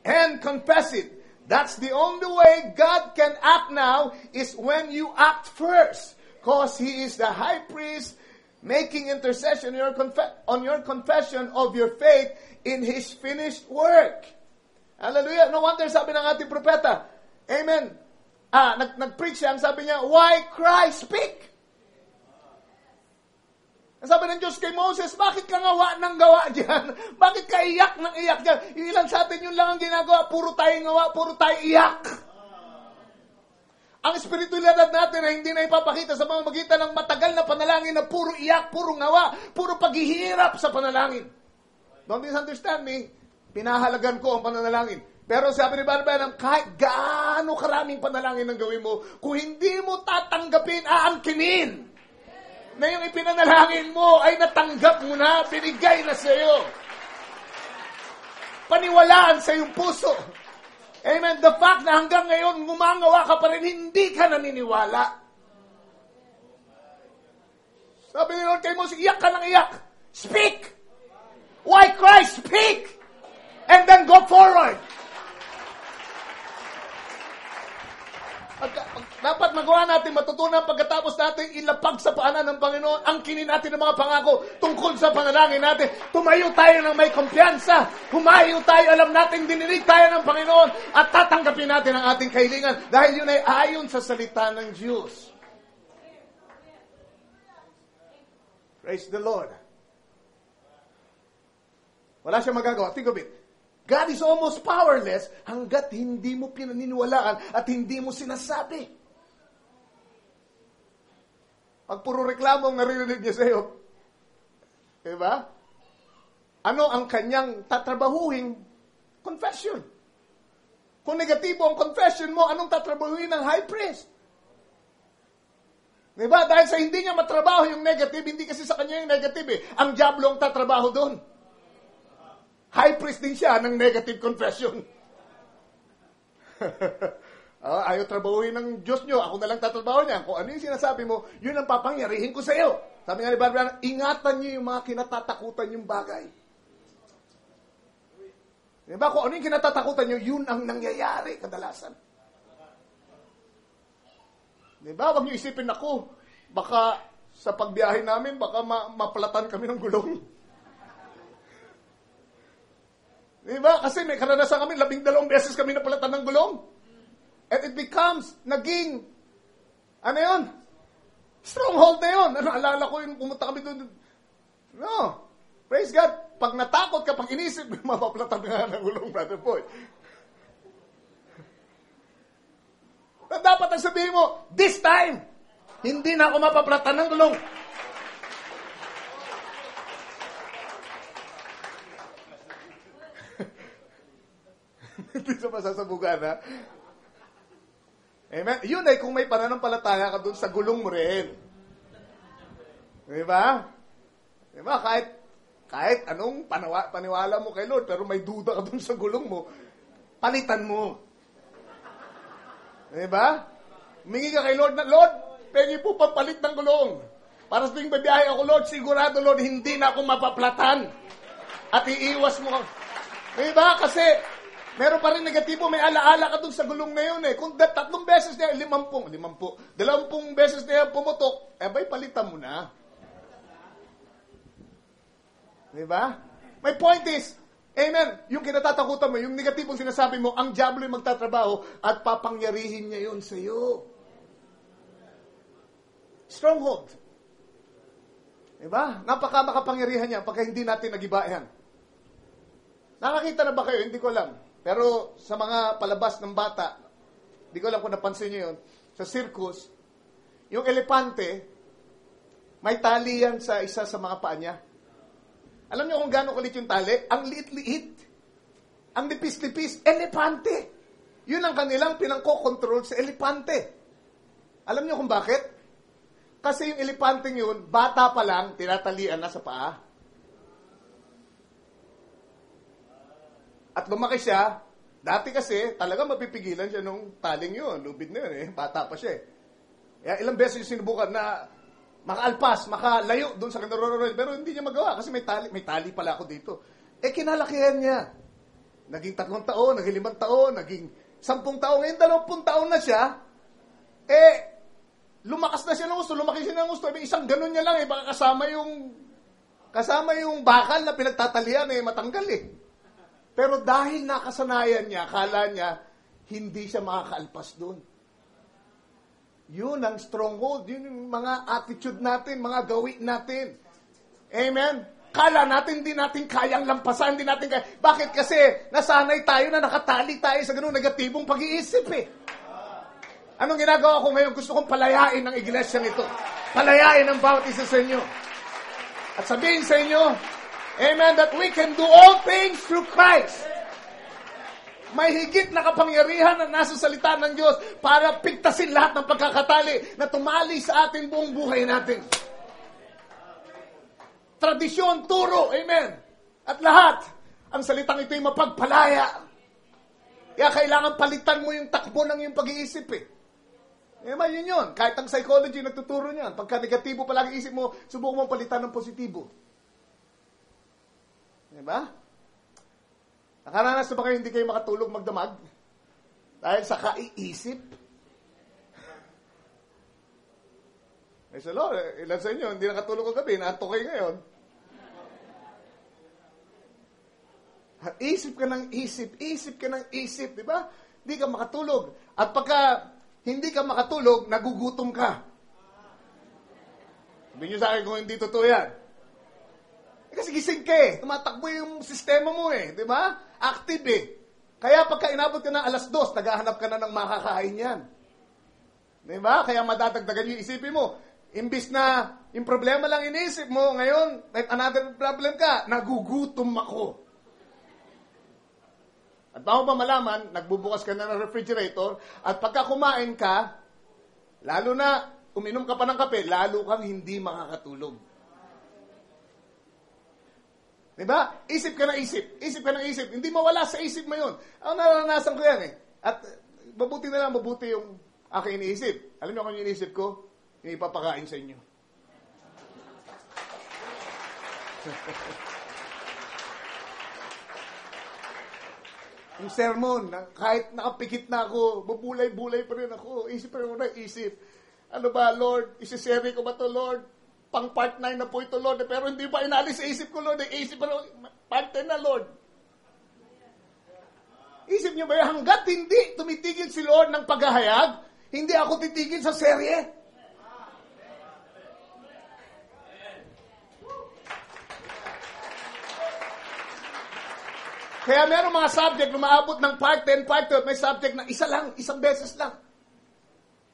and confess it. That's the only way God can act now is when you act first. Because He is the high priest making intercession on your confession of your faith in His finished work. Hallelujah. No wonder sabi ng ating propeta, amen, nag-preach siya, ang sabi niya, why cry, speak? Ang sabi ng Diyos kay Moses, bakit ka ngawa ng gawa dyan? Bakit ka iyak ng iyak dyan? Ilan sa atin yun lang ang ginagawa, puro tayo ngawa, puro tayo iyak. Ang espiritualidad natin ay hindi na ipapakita sa pamamagitan ng matagal na panalangin na puro iyak, puro ngawa, puro paghihirap sa panalangin. Don't misunderstand me. Pinahalagan ko ang pananalangin. Pero sabi ni Barbanam, kahit gaano karaming panalangin ang gawin mo, kung hindi mo tatanggapin, aangkinin. Na yung ipinanalangin mo ay natanggap mo na, binigay na sa iyo. Paniwalaan sa iyong puso. Amen. The fact na hanggang ngayon, gumangawa ka pa rin, hindi ka naniniwala. Sabi ni Lord kay Moses, iyak ka ng iyak. Speak! Why cry? Speak! And then go forward. Dapat magawa natin, matutunan pagkatapos natin ilapag sa paanan ng Panginoon ang kinin natin ng mga pangako tungkol sa panalangin natin. Tumayo tayo ng may kumpiyansa. Humayo tayo, alam natin, dinilig tayo ng Panginoon at tatanggapin natin ang ating kahilingan dahil yun ay ayon sa salita ng Diyos. Praise the Lord. Wala siyang magagawa. Think of it. God is almost powerless hanggat hindi mo pinaniniwalaan at hindi mo sinasabi. Pag puro reklamo ang naririnig niya sa iyo, diba? Ano ang kanyang tatrabahuhin? Confession. Kung negatibo ang confession mo, anong tatrabahuhin ng high priest? Diba? Dahil sa hindi niya matrabaho yung negative, hindi kasi sa kanya yung negative eh. Ang diablo ang tatrabaho doon. High priest din siya ng negative confession. Ayaw trabahuin ng Diyos nyo, ako na lang tatrabaho niya. Kung ano yung sinasabi mo, yun ang papangyarihin ko sa iyo. Sabi nga ni Barbara, ingatan niyo yung mga kinatatakutan yung bagay. Diba? Kung ano yung kinatatakutan nyo, yun ang nangyayari kadalasan. Diba? Huwag nyo isipin ako, baka sa pagbiyahe namin, baka mapalatan kami ng gulong. Diba? Kasi may karanasan kami, 12 beses kami napalatan ng gulong. And it becomes, naging, ano yun? Stronghold na yun. Ano, alala ko yung pumunta kami doon. No. Praise God. Pag natakot ka, pag inisip, mapapalatan nga ng gulong, Brother Boy. Na dapat ang sabihin mo, this time, hindi na ako mapapalatan ng gulong. Hindi sa masasabugan, ha? Amen? Yun ay kung may pananampalataya ka doon sa gulong mo rin. Diba? Diba? Kahit anong paniwala mo kay Lord, pero may duda ka doon sa gulong mo, palitan mo. Diba? Humingi ka kay Lord na, Lord, pwede po pampalit ng gulong. Para sa tuwing babiyahe ako, Lord, sigurado, Lord, hindi na ako mapaplatan. At iiwas mo. Diba? Kasi, Meron pa rin negatibo, may alaala ka dun sa gulong na yun eh. Kung 3 beses niya, 20 beses niya pumutok, bay, palitan mo na. Diba? My point is, amen, yung kinatatakutan mo, yung negatibong sinasabi mo, ang diablo yung magtatrabaho at papangyarihin niya yun sa iyo. Stronghold. Diba? Napaka makapangyarihan niya pagka hindi natin nagibayan. Nakakita na ba kayo? Hindi ko alam. Pero sa mga palabas ng bata, hindi ko alam kung napansin niyo yun, sa circus, yung elepante, may tali yan sa isa sa mga paa niya. Alam niyo kung gaano kulit yung tali? Ang liit-liit. Ang lipis-lipis. Elepante. Yun ang kanilang pinangko-control sa elepante. Alam niyo kung bakit? Kasi yung elepante yun, bata pa lang, tinatalian na sa paa. At lumaki siya, dati kasi, talaga mapipigilan siya nung taling yun. Lubid na yun eh, bata pa siya eh. Kaya ilang beses yung sinubukan na makaalpas, makalayo doon sa kanarororoy, pero hindi niya magawa kasi may tali pala ako dito. Kinalakihan niya. Naging 3 taon, naging 5 taon, naging 10 taon, ngayon 20 taon na siya, lumakas na siya ng gusto, lumaki siya ng gusto. Isang ganun niya lang baka kasama yung bakal na pinagtatalian matanggal Pero dahil nakasanayan niya, akala niya, hindi siya makakaalpas doon. Yun ang stronghold, yun yung mga attitude natin, mga gawin natin. Amen? Kala natin, hindi natin kayang lampasan, hindi natin kaya. Bakit? Kasi nasanay tayo na nakatali tayo sa ganung negatibong pag-iisip Anong ginagawa ko ngayon? Gusto kong palayain ng iglesia nito. Palayain ang bawat isa sa inyo. At sabihin sa inyo, amen, that we can do all things through Christ. May higit na kapangyarihan na nasa salita ng Diyos para pigtasin lahat ng pagkakatali na tumali sa ating buong buhay natin. Tradisyon, turo, amen. At lahat, ang salitang ito'y mapagpalaya. Kaya kailangan palitan mo yung takbo ng iyong pag-iisip yun yun. Kahit ang psychology nagtuturo niyan. Pagka negatibo palagi isip mo, subukan mo palitan ng positibo. Diba? Nakaranas na ba kayo hindi kayo makatulog magdamag? Dahil sa kaiisip? Sa Lord, ilan sa inyo, hindi nakatulog kagabi, naantok kayo ngayon. Isip ka ng isip, di ba? Hindi ka makatulog. At pagka hindi ka makatulog, nagugutom ka. Sabihin niyo sa akin kung hindi totoo yan. Kasi gising ka tumatakbo yung sistema mo di ba? Active Kaya pagka inabot ka na 2:00, naghahanap ka na ng makakain yan. Di ba? Kaya madadagdagan yung isipin mo. Imbis na yung problema lang iniisip mo, ngayon, may another problem ka, nagugutom ako. At bago pa malaman, nagbubukas ka na ng refrigerator, at pagka kumain ka, lalo na uminom ka pa ng kape, lalo kang hindi makakatulog. Diba? Isip ka ng isip. Hindi mawala sa isip mo yun. Ang naranasan ko yan At mabuti yung aking iniisip. Alam niyo kung yung iniisip ko? Yung ipapakain sa inyo. Yung sermon, kahit nakapikit na ako, bubulay-bulay pa rin ako. Isip pa rin ako na isip. Ano ba, Lord? Isiseri ko ba to, Lord? Pang part 9 na po ito, Lord. Pero hindi pa inalis sa isip ko, Lord. Isip pa rin, part 10 na, Lord. Isip niyo ba yun? Hanggat hindi tumitigil si Lord ng paghahayag, hindi ako titigil sa serye. Kaya meron mga subject na maabot ng part 10, part 12, may subject na isa lang, isang beses lang.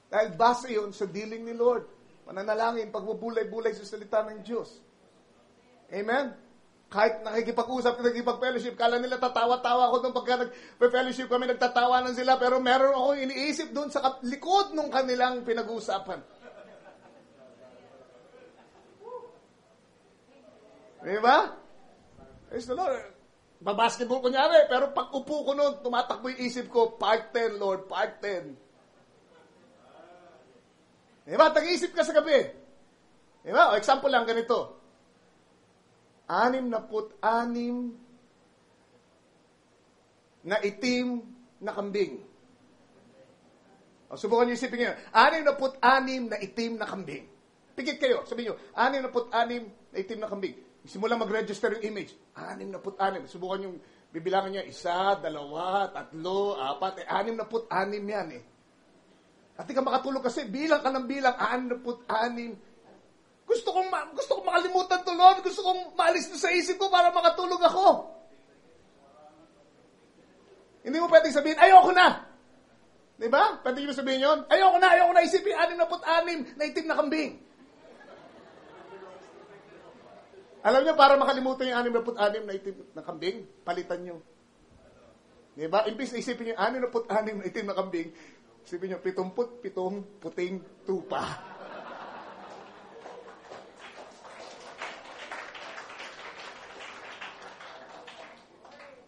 Dahil base yun sa dealing ni Lord. Mananalangin, pagbubulay-bulay sa salita ng Diyos. Amen? Kahit nakikipag-usap, nakikipag-fellowship, kala nila tatawa-tawa ako doon pagka nag-fellowship kami, nagtatawanan sila, pero meron akong iniisip doon sa likod ng kanilang pinag-uusapan. Diba? Praise the Lord. Babasketball kunyari, pero pag upo ko noon, tumatakbo yung isip ko, part 10, Lord, part 10. Diba? Tag-iisip ka sa gabi. Diba? O, example lang ganito. 66 na itim na kambing. O, subukan niyo isipin niyo, 66 na itim na kambing. Pikit kayo, sabihin niyo, 66 na itim na kambing. Simula mag-register yung image, 66. Subukan niyo, bibilangan niya, 1, 2, 3, 4, 66 yan eh. At di ka makatulog kasi, bilang ka ng bilang, 66. Gusto kong makalimutan to, Lord. Gusto kong maalis na sa isip ko para makatulog ako. Hindi mo pwedeng sabihin, ayoko na. Diba? Pwede nyo sabihin yun? Ayoko na isipin, 66 na itim na kambing. Alam nyo, para makalimutan yung 66 na itim na kambing, palitan nyo. Diba? Imbis na isipin nyo, 66 na itim na kambing, isipin nyo, 77 puting tupa.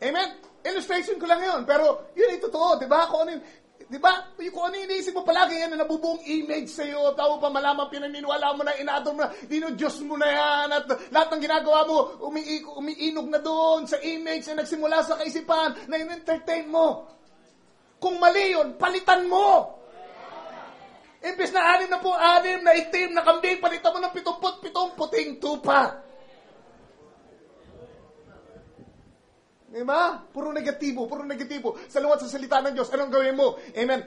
Amen? Illustration ko lang yun. Pero, yun ay totoo. Diba? Kung ano yung iniisip mo palagi yan na nabubuong image sa'yo, tao pa malaman, pinaniniwala mo na, inador mo na, Diyos mo na yan, at lahat ng ginagawa mo, umiinog na doon sa image na nagsimula sa kaisipan, na in-entertain mo. Kung mali yun, palitan mo. Imbis na 66 na itim na kambing, palitan mo ng 77 puting tupa. Diba? Puro negatibo. Salungat sa salita ng Diyos. Anong gawin mo? Amen.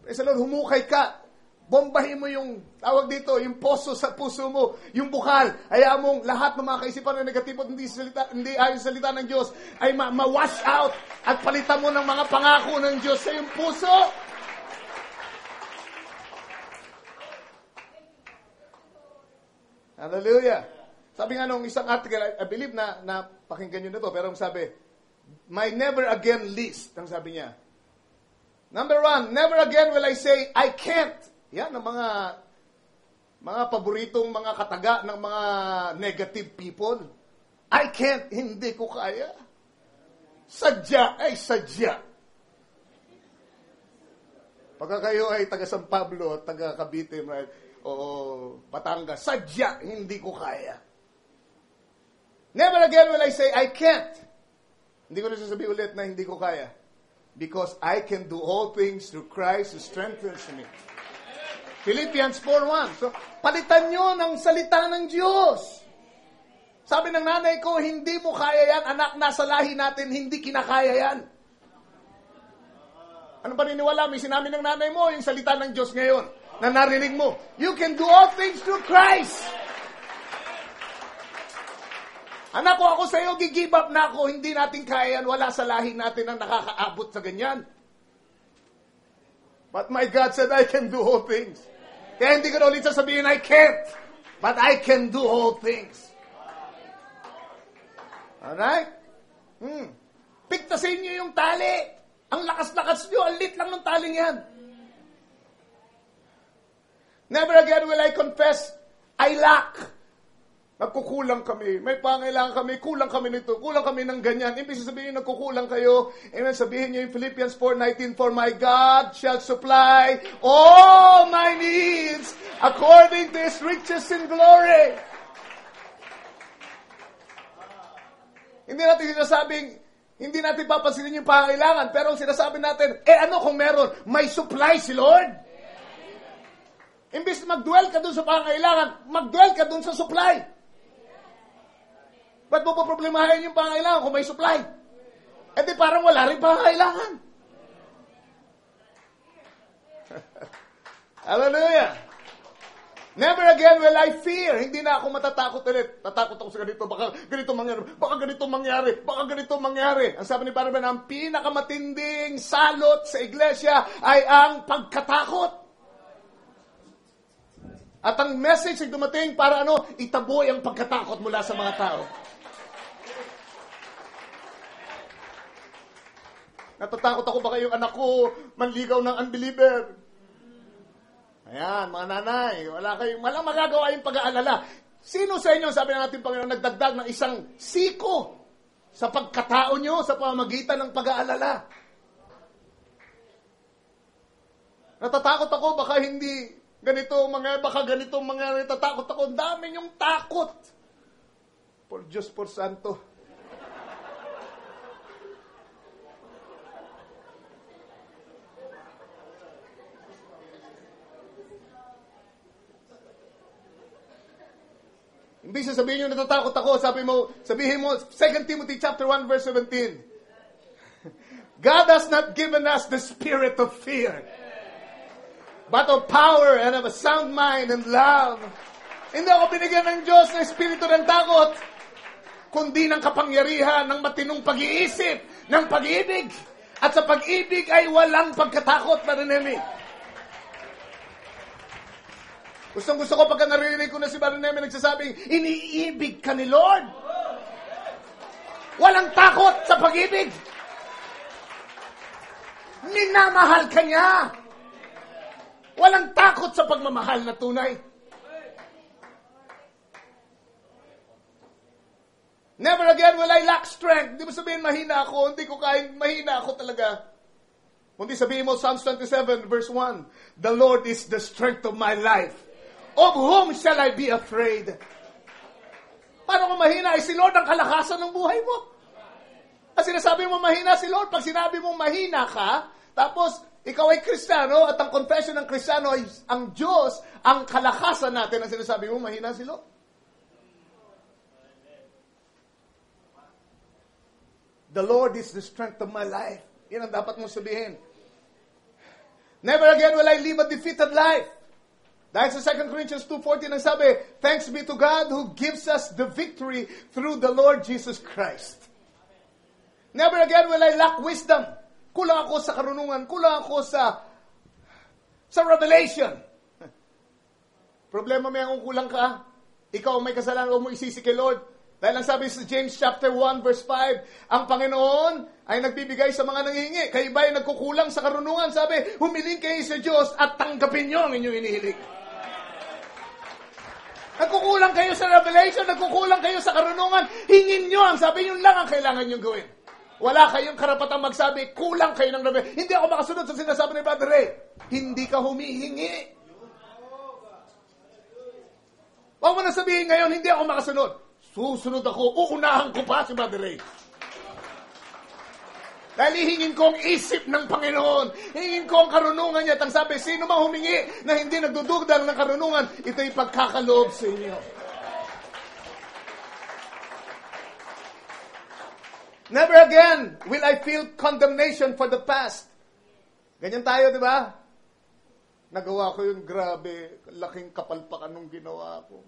Sa Lord, humukay ka. Bombahin mo yung, tawag dito, yung poso sa puso mo, yung bukal. Hayaan mong lahat ng mga kaisipan na negatibo at hindi ayon sa salita ng Diyos ay ma-wash out at palitan mo ng mga pangako ng Diyos sa iyong puso. Hallelujah. Sabi nga nung isang article, I believe na pakinggan nyo na to, pero ang sabi, my never again list, ang sabi niya. Number 1, never again will I say, I can't. Yan ang mga paboritong mga kataga ng mga negative people. I can't, hindi ko kaya. Sadya. Pagka kayo ay taga San Pablo, taga Cavite, o Batangas, sadya, hindi ko kaya. Never again will I say, I can't. Hindi ko na sasabihin ulit na hindi ko kaya. Because I can do all things through Christ who strengthens me. Philippians 4:1. So, palitan nyo ng salita ng Diyos. Sabi ng nanay ko, hindi mo kaya yan. Anak, nasa lahi natin, hindi kinakaya yan. Ano pa niniwala? May sinabi ng nanay mo, yung salita ng Diyos ngayon, na narinig mo. You can do all things through Christ. Anak ko, ako sa iyo, gigive up na ako. Hindi natin kaya yan. Wala sa lahi natin ang nakakaabot sa ganyan. But my God said, I can do all things. Kaya hindi ko na ulit sasabihin, I can't. But I can do all things. Alright? Piktasin niyo yung tali. Ang lakas-lakas niyo, ang lit lang ng taling yan. Never again will I confess, I lack. Nagkukulang kami. May pangailangan kami. Kulang kami nito. Kulang kami ng ganyan. Ibig sabihin, nagkukulang kayo. Amen. Sabihin niyo yung Philippians 4:19, for my God shall supply all my needs according to His riches in glory. Hindi natin papansinin yung pangailangan. Pero ang sinasabi natin, ano kung meron? May supply si Lord. Imbis mag-dwell ka dun sa pangailangan, mag-dwell ka dun sa supply. Ba't mo po problemahin yung pangailangan kung may supply? Eh di parang wala rin pangailangan. Hallelujah! Never again will I fear. Hindi na ako matatakot ulit. Tatakot ako sa ganito. Baka ganito mangyari. Baka ganito mangyari. Baka ganito mangyari. Ang sabi ni Barnabas, ang pinakamatinding salot sa iglesia ay ang pagkatakot. At ang message ay dumating para itaboy ang pagkatakot mula sa mga tao. Natatakot ako baka yung anak ko manligaw ng unbeliever. Ayan, mga nanay, walang magagawa yung pag-aalala. Sino sa inyo, sabi ng ating Panginoon, nagdagdag ng isang siko sa pagkatao nyo sa pamamagitan ng pag-aalala? Natatakot ako baka hindi baka ganito mangyari, natatakot ako. Ang dami yung takot. Por Diyos, por Santo. Hindi sasabihin nyo, natatakot ako. Sabihin mo, 2 Timothy chapter 1, verse 17. God has not given us the spirit of fear, but of power and of a sound mind and love. Hindi ako binigyan ng Diyos ng espiritu ng takot, kundi ng kapangyarihan, ng matinong pag-iisip, ng pag-ibig. At sa pag-ibig ay walang pagkatakot, Brother Nemi. Gusto ko pagka narinig ko na si Brother Nemi nagsasabing, iniibig ka ni Lord. Walang takot sa pag-ibig. Minamahal ka niya. Walang takot sa pagmamahal na tunay. Never again will I lack strength. Hindi mo sabihin mahina ako, hindi ko kain, mahina ako talaga. Kundi sabihin mo, Psalms 27 verse 1, the Lord is the strength of my life. Of whom shall I be afraid? Paano kung mahina? Si Lord ang kalakasan ng buhay mo. At sinasabi mo mahina si Lord. Pag sinabi mo mahina ka, tapos ikaw ay Kristiyano at ang confession ng Kristiyano ay ang Diyos, ang kalakasan natin, ang sinasabi mo mahina si Lord. The Lord is the strength of my life. Yan ang dapat mong sabihin. Never again will I live a defeated life. Dahil sa 2 Corinthians 2:14 ang sabi, thanks be to God who gives us the victory through the Lord Jesus Christ. Never again will I lack wisdom. Kulang ako sa karunungan. Kulang ako sa revelation. Problema may kung kulang ka. Ikaw may kasalanan, huwag mo isisi kay Lord. Dahil ang sabi sa James chapter 1 verse 5, ang Panginoon ay nagbibigay sa mga nanghihingi. Kayo ba ay nagkukulang sa karunungan? Sabi, humiling kayo sa Diyos at tanggapin niyo ang inyong inihiling. Nagkukulang kayo sa revelation, nagkukulang kayo sa karunungan, hingin nyo. Ang sabi, yun lang ang kailangan nyong gawin. Wala kayong karapatang magsabi, kulang kayo ng revelation. Hindi ako makasunod sa sinasabi ni Brother Ray. Hindi ka humihingi. Huwag mo na sabihin ngayon, hindi ako makasunod. Susunod ako, uunahan ko pa si Brother Ray. Dahil hihingin ko ang isip ng Panginoon. Hihingin ko ang karunungan niya. At ang sabi, sino mang humingi na hindi nagdudugdang ng karunungan, ito'y pagkakaloob sa inyo. Never again will I feel condemnation for the past. Ganyan tayo, di ba? Nagawa ko yun, grabe. Laking kapalpakan nung ginawa ko.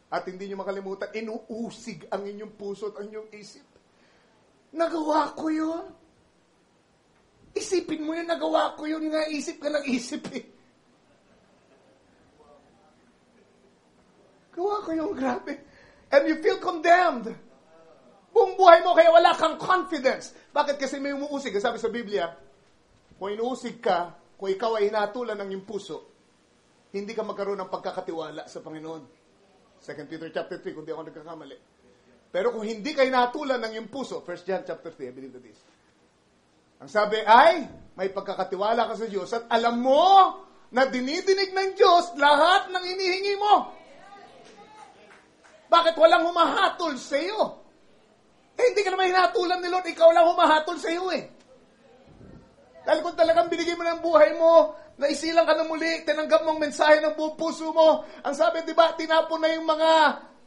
At hindi nyo makalimutan, inuusig ang inyong puso at ang inyong isip. Nagawa ko yun. Isipin mo yun, nagawa ko yun nga, isip ka ng isip eh. Gawa ko yun, grabe. And you feel condemned. Buong buhay mo, kaya wala kang confidence. Bakit? Kasi may umuusig. Sabi sa Biblia, kung inuusig ka, kung ikaw ay hinatulan ng iyong puso, hindi ka magkaroon ng pagkakatiwala sa Panginoon. 2 Peter chapter 3, kung di ako nagkakamali. Pero kung hindi kayo natulan ng iyong puso, 1 John chapter 3, I believe that is. Ang sabi ay, may pagkakatiwala ka sa Diyos at alam mo na dinidinig ng Diyos lahat ng inihingi mo. Bakit walang humahatol sa iyo? Hindi ka naman hinatulan ni Lord, ikaw lang humahatol sa iyo eh. Dahil kung talagang binigay mo ng buhay mo, naisilang ka na muli, tinanggap mong mensahe ng buong puso mo, ang sabi, di ba, tinapon na yung mga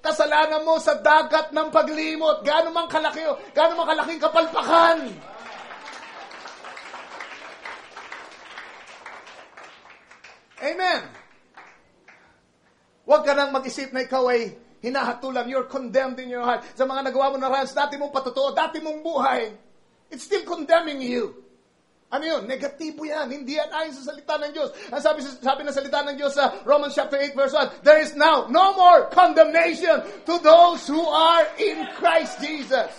kasalanan mo sa dagat ng paglimot. Gaano mang kalaking kapalpakan. Amen. Huwag ka nang mag-isip na ikaw ay hinahatulan. You're condemned in your heart. Sa mga nagawa mo na rans, dati mong patotoo, dati mong buhay, it's still condemning you. Ano yun? Negatibo yan. Hindi yan ayon sa salita ng Diyos. Ang sabi ng salita ng Diyos sa Romans chapter 8 verse 1, there is now no more condemnation to those who are in Christ Jesus.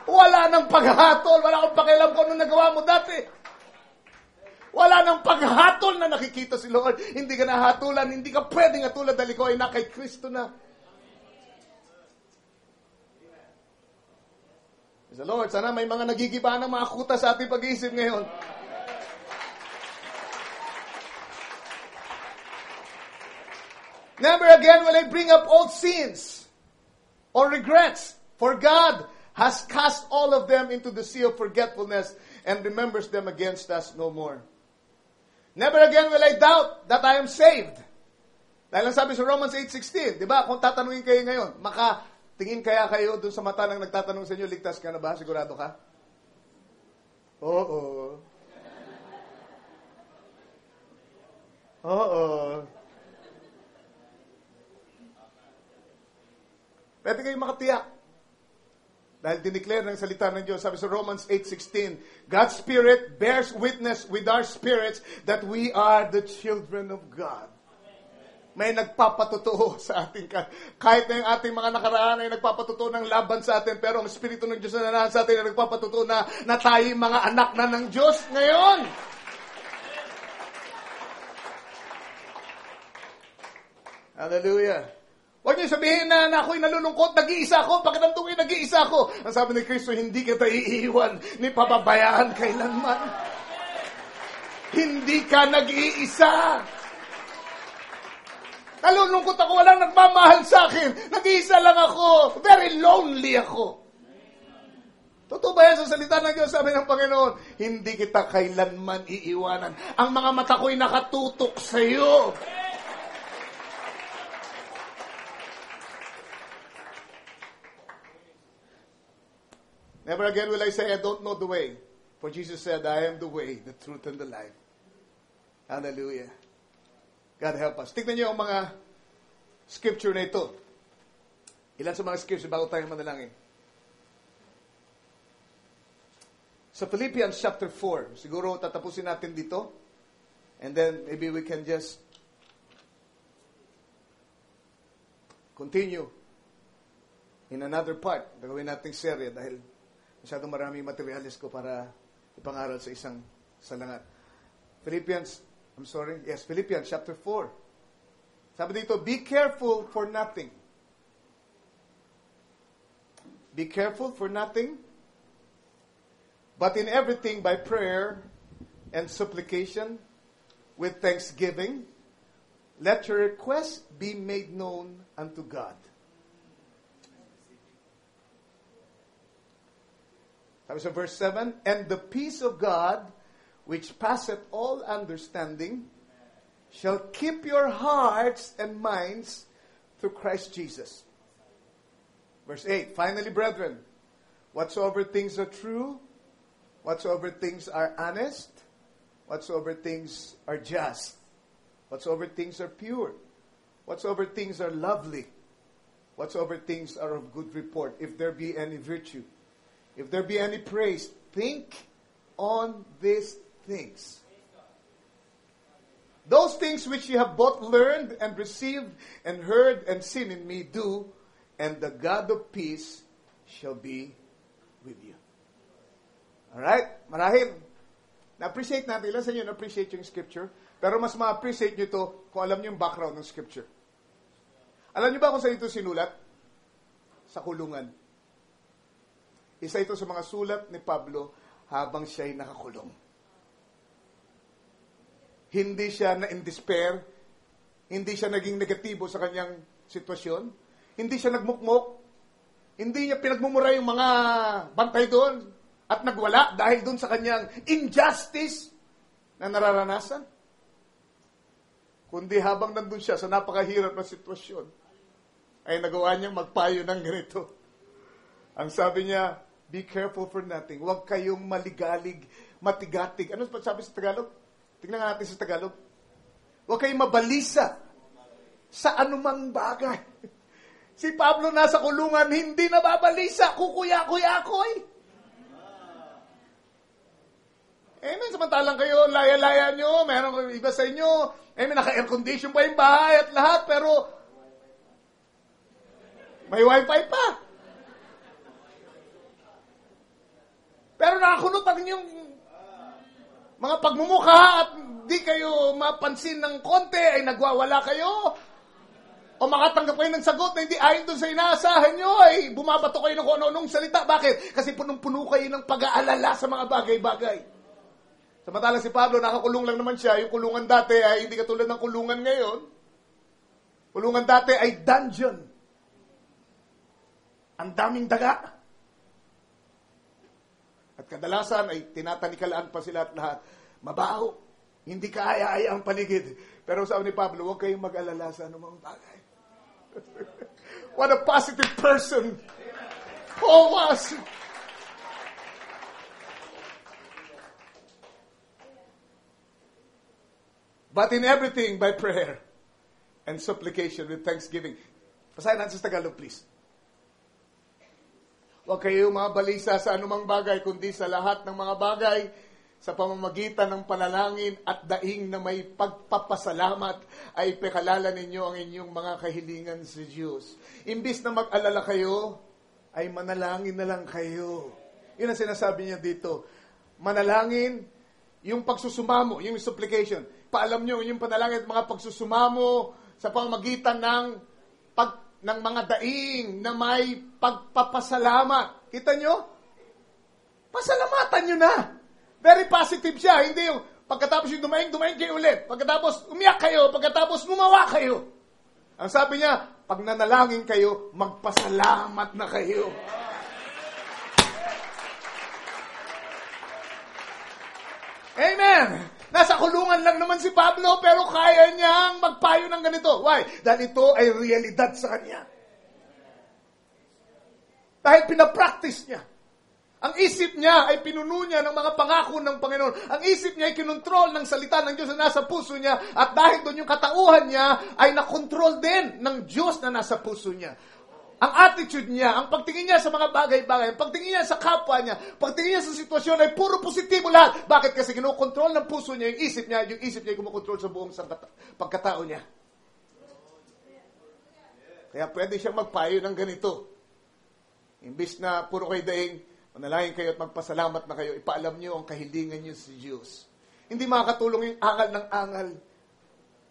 Wala nang paghatol. Wala akong pakialam kung ano nagawa mo dati. Wala nang paghatol na nakikita si Lord. Hindi ka nahatulan. Hindi ka pwedeng hatulan dahil ikaw ay na kay Kristo na. Praise the Lord. Sana may mga nagigiba ng mga kuta sa ating pag-iisip ngayon. Never again will I bring up old sins or regrets, for God has cast all of them into the sea of forgetfulness and remembers them against us no more. Never again will I doubt that I am saved. Dahil ang sabi sa Romans 8:16, di ba? Kung tatanungin kayo ngayon, makatingin kaya kayo dun sa mata ng nagtatanong sa inyo, ligtas ka na ba? Sigurado ka? Oo. Oo. Pwede kayong makatiyak. Dahil dineclare ng salita ng Diyos, sabi sa Romans 8:16, God's Spirit bears witness with our spirits that we are the children of God. May nagpapatotoo sa ating, kahit na yung ating mga nakaraan ay nagpapatotoo ng laban sa atin, pero ang Espiritu ng Diyos na nanahan sa atin ay nagpapatotoo na tayo mga anak na ng Diyos ngayon. Hallelujah. Huwag niyo sabihin na ako'y nalulungkot, nag-iisa ako, pakiramdam ko'y nag-iisa ako. Ang sabi ni Kristo, hindi kita iiwan ni pababayaan kailanman. Hindi ka nag-iisa. Nalulungkot ako, walang nagmamahal sa akin. Nag-iisa lang ako. Very lonely ako. Totoo ba yan sa salita ng Diyos? Sabi ng Panginoon, hindi kita kailanman iiwanan. Ang mga mata ko'y nakatutok sa iyo. Never again will I say, I don't know the way. For Jesus said, I am the way, the truth, and the life. Hallelujah. God help us. Tignan niyo ang mga scripture na ito. Ilan sa mga scripture bago tayo manalangin? Sa Philippians chapter 4, siguro tatapusin natin dito. And then maybe we can just continue in another part. Gagawin nating serye dahil masyadong maraming materialis ko para ipangaral sa isang salangat. Philippians chapter 4. Sabi dito, be careful for nothing. Be careful for nothing, but in everything by prayer and supplication with thanksgiving, let your requests be made known unto God. Sabi sa verse 7, and the peace of God, which passeth all understanding, shall keep your hearts and minds through Christ Jesus. Verse 8, finally, brethren, whatsoever things are true, whatsoever things are honest, whatsoever things are just, whatsoever things are pure, whatsoever things are lovely, whatsoever things are of good report, if there be any virtue, if there be any praise, think on these things. Those things which you have both learned and received and heard and seen in me, do, and the God of peace shall be with you. Alright? Marahil, na-appreciate natin. Ilan sa inyo na-appreciate yung scripture? Pero mas ma-appreciate nyo to kung alam nyo yung background ng scripture. Alam nyo ba kung saan ito sinulat? Sa kulungan. Isa ito sa mga sulat ni Pablo habang siya'y nakakulong. Hindi siya na in despair, hindi siya naging negatibo sa kanyang sitwasyon, hindi siya nagmukmok, hindi niya pinagmumura yung mga bantay doon at nagwala dahil doon sa kanyang injustice na nararanasan. Kundi habang nandun siya sa napakahirap na sitwasyon, ay nagawa niyang magpayo ng ganito. Ang sabi niya, be careful for nothing. Huwag kayong maligalig, matigatig. Ano pa sabi sa Tagalog? Tingnan nga natin sa Tagalog. Huwag kayong mabalisa sa anumang bagay. Si Pablo nasa kulungan, hindi nababalisa. Kukuya-kuya-koy. Amen. Samantalang kayo, laya-laya nyo. Meron iba sa inyo. Amen. Naka-air condition pa yung bahay at lahat. Pero may wifi pa. Pero nakakunot ang inyong mga pagmumukha at di kayo mapansin ng konti ay nagwawala kayo. O makatanggap kayo ng sagot na hindi ayon doon sa inaasahan nyo ay bumabato kayo ng kung ano-anong salita. Bakit? Kasi punong-puno kayo ng pag-aalala sa mga bagay-bagay. Samantalang si Pablo, nakakulong lang naman siya. Yung kulungan dati ay hindi katulad ng kulungan ngayon. Kulungan dati ay dungeon. Ang daming daga. At kadalasan ay tinatanikalaan pa sila at lahat. Mabaho. Hindi kaaya-aya ang paligid. Pero sabi ni Pablo, huwag kayong mag-alala sa anumang bagay. What a positive person Paul was. But in everything, by prayer and supplication with thanksgiving. Basahin natin sa Tagalog, please. Huwag kayong mga balisa sa anumang bagay, kundi sa lahat ng mga bagay, sa pamamagitan ng panalangin at daing na may pagpapasalamat, ay pekalala ninyo ang inyong mga kahilingan sa Diyos. Imbis na mag-alala kayo, ay manalangin na lang kayo. Yun ang sinasabi niya dito. Manalangin, yung pagsusumamo, yung supplication. Paalam nyo, yung panalangin at mga pagsusumamo sa pamamagitan ng mga daing na may pagpapasalamat. Kita nyo? Pasalamatan nyo na. Very positive siya. Hindi yung pagkatapos yung dumaing kayo ulit. Pagkatapos umiyak kayo. Pagkatapos gumawa kayo. Ang sabi niya, pag nanalangin kayo, magpasalamat na kayo. Amen! Nasa kulungan lang naman si Pablo, pero kaya niyang magpayo ng ganito. Why? Dahil ito ay realidad sa kanya. Dahil pinapractice niya. Ang isip niya ay pinuno niya ng mga pangako ng Panginoon. Ang isip niya ay kinontrol ng salita ng Diyos na nasa puso niya. At dahil doon yung katauhan niya ay nakontrol din ng Diyos na nasa puso niya. Ang attitude niya, ang pagtingin niya sa mga bagay-bagay, ang pagtingin niya sa kapwa niya, pagtingin niya sa sitwasyon ay puro positibo lahat. Bakit? Kasi kinokontrol ng puso niya yung isip niya ay kumukontrol sa buong pagkatao niya. Kaya pwede siyang magpayo ng ganito. Imbis na puro kayo daing, manalangin kayo at magpasalamat na kayo, ipaalam niyo ang kahilingan niyo sa Diyos. Hindi makakatulong yung angal ng angal.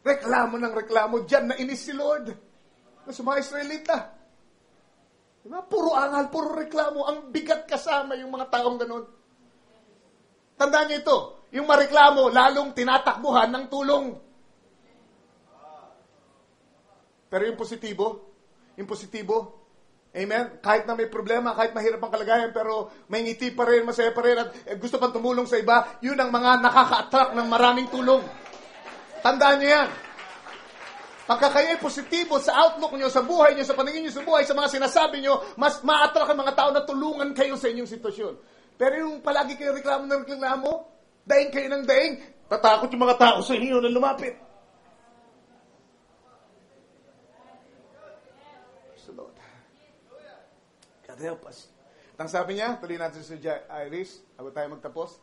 Reklamo ng reklamo. Diyan na inis si Lord. Sa mga Israelita. Diba? Puro angal, puro reklamo. Ang bigat kasama yung mga taong ganun. Tandaan niyo ito. Yung mareklamo, lalong tinatakbuhan ng tulong. Pero yung positibo, amen? Kahit na may problema, kahit mahirap ang kalagayan, pero may ngiti pa rin, masaya pa rin, at gusto pang tumulong sa iba, yun ang mga nakaka-attract ng maraming tulong. Tandaan niyo yan. Pagka kayo ay positibo sa outlook niyo, sa buhay niyo, sa paningin niyo sa buhay, sa mga sinasabi niyo, mas ma-attract ang mga tao na tulungan kayo sa inyong sitwasyon. Pero yung palagi kayo reklamo ng reklamo, daing kayo ng daing, tatakot yung mga tao sa inyo na lumapit. God help us. At ang sabi niya, tuloy natin sa Iris, bago tayo magtapos.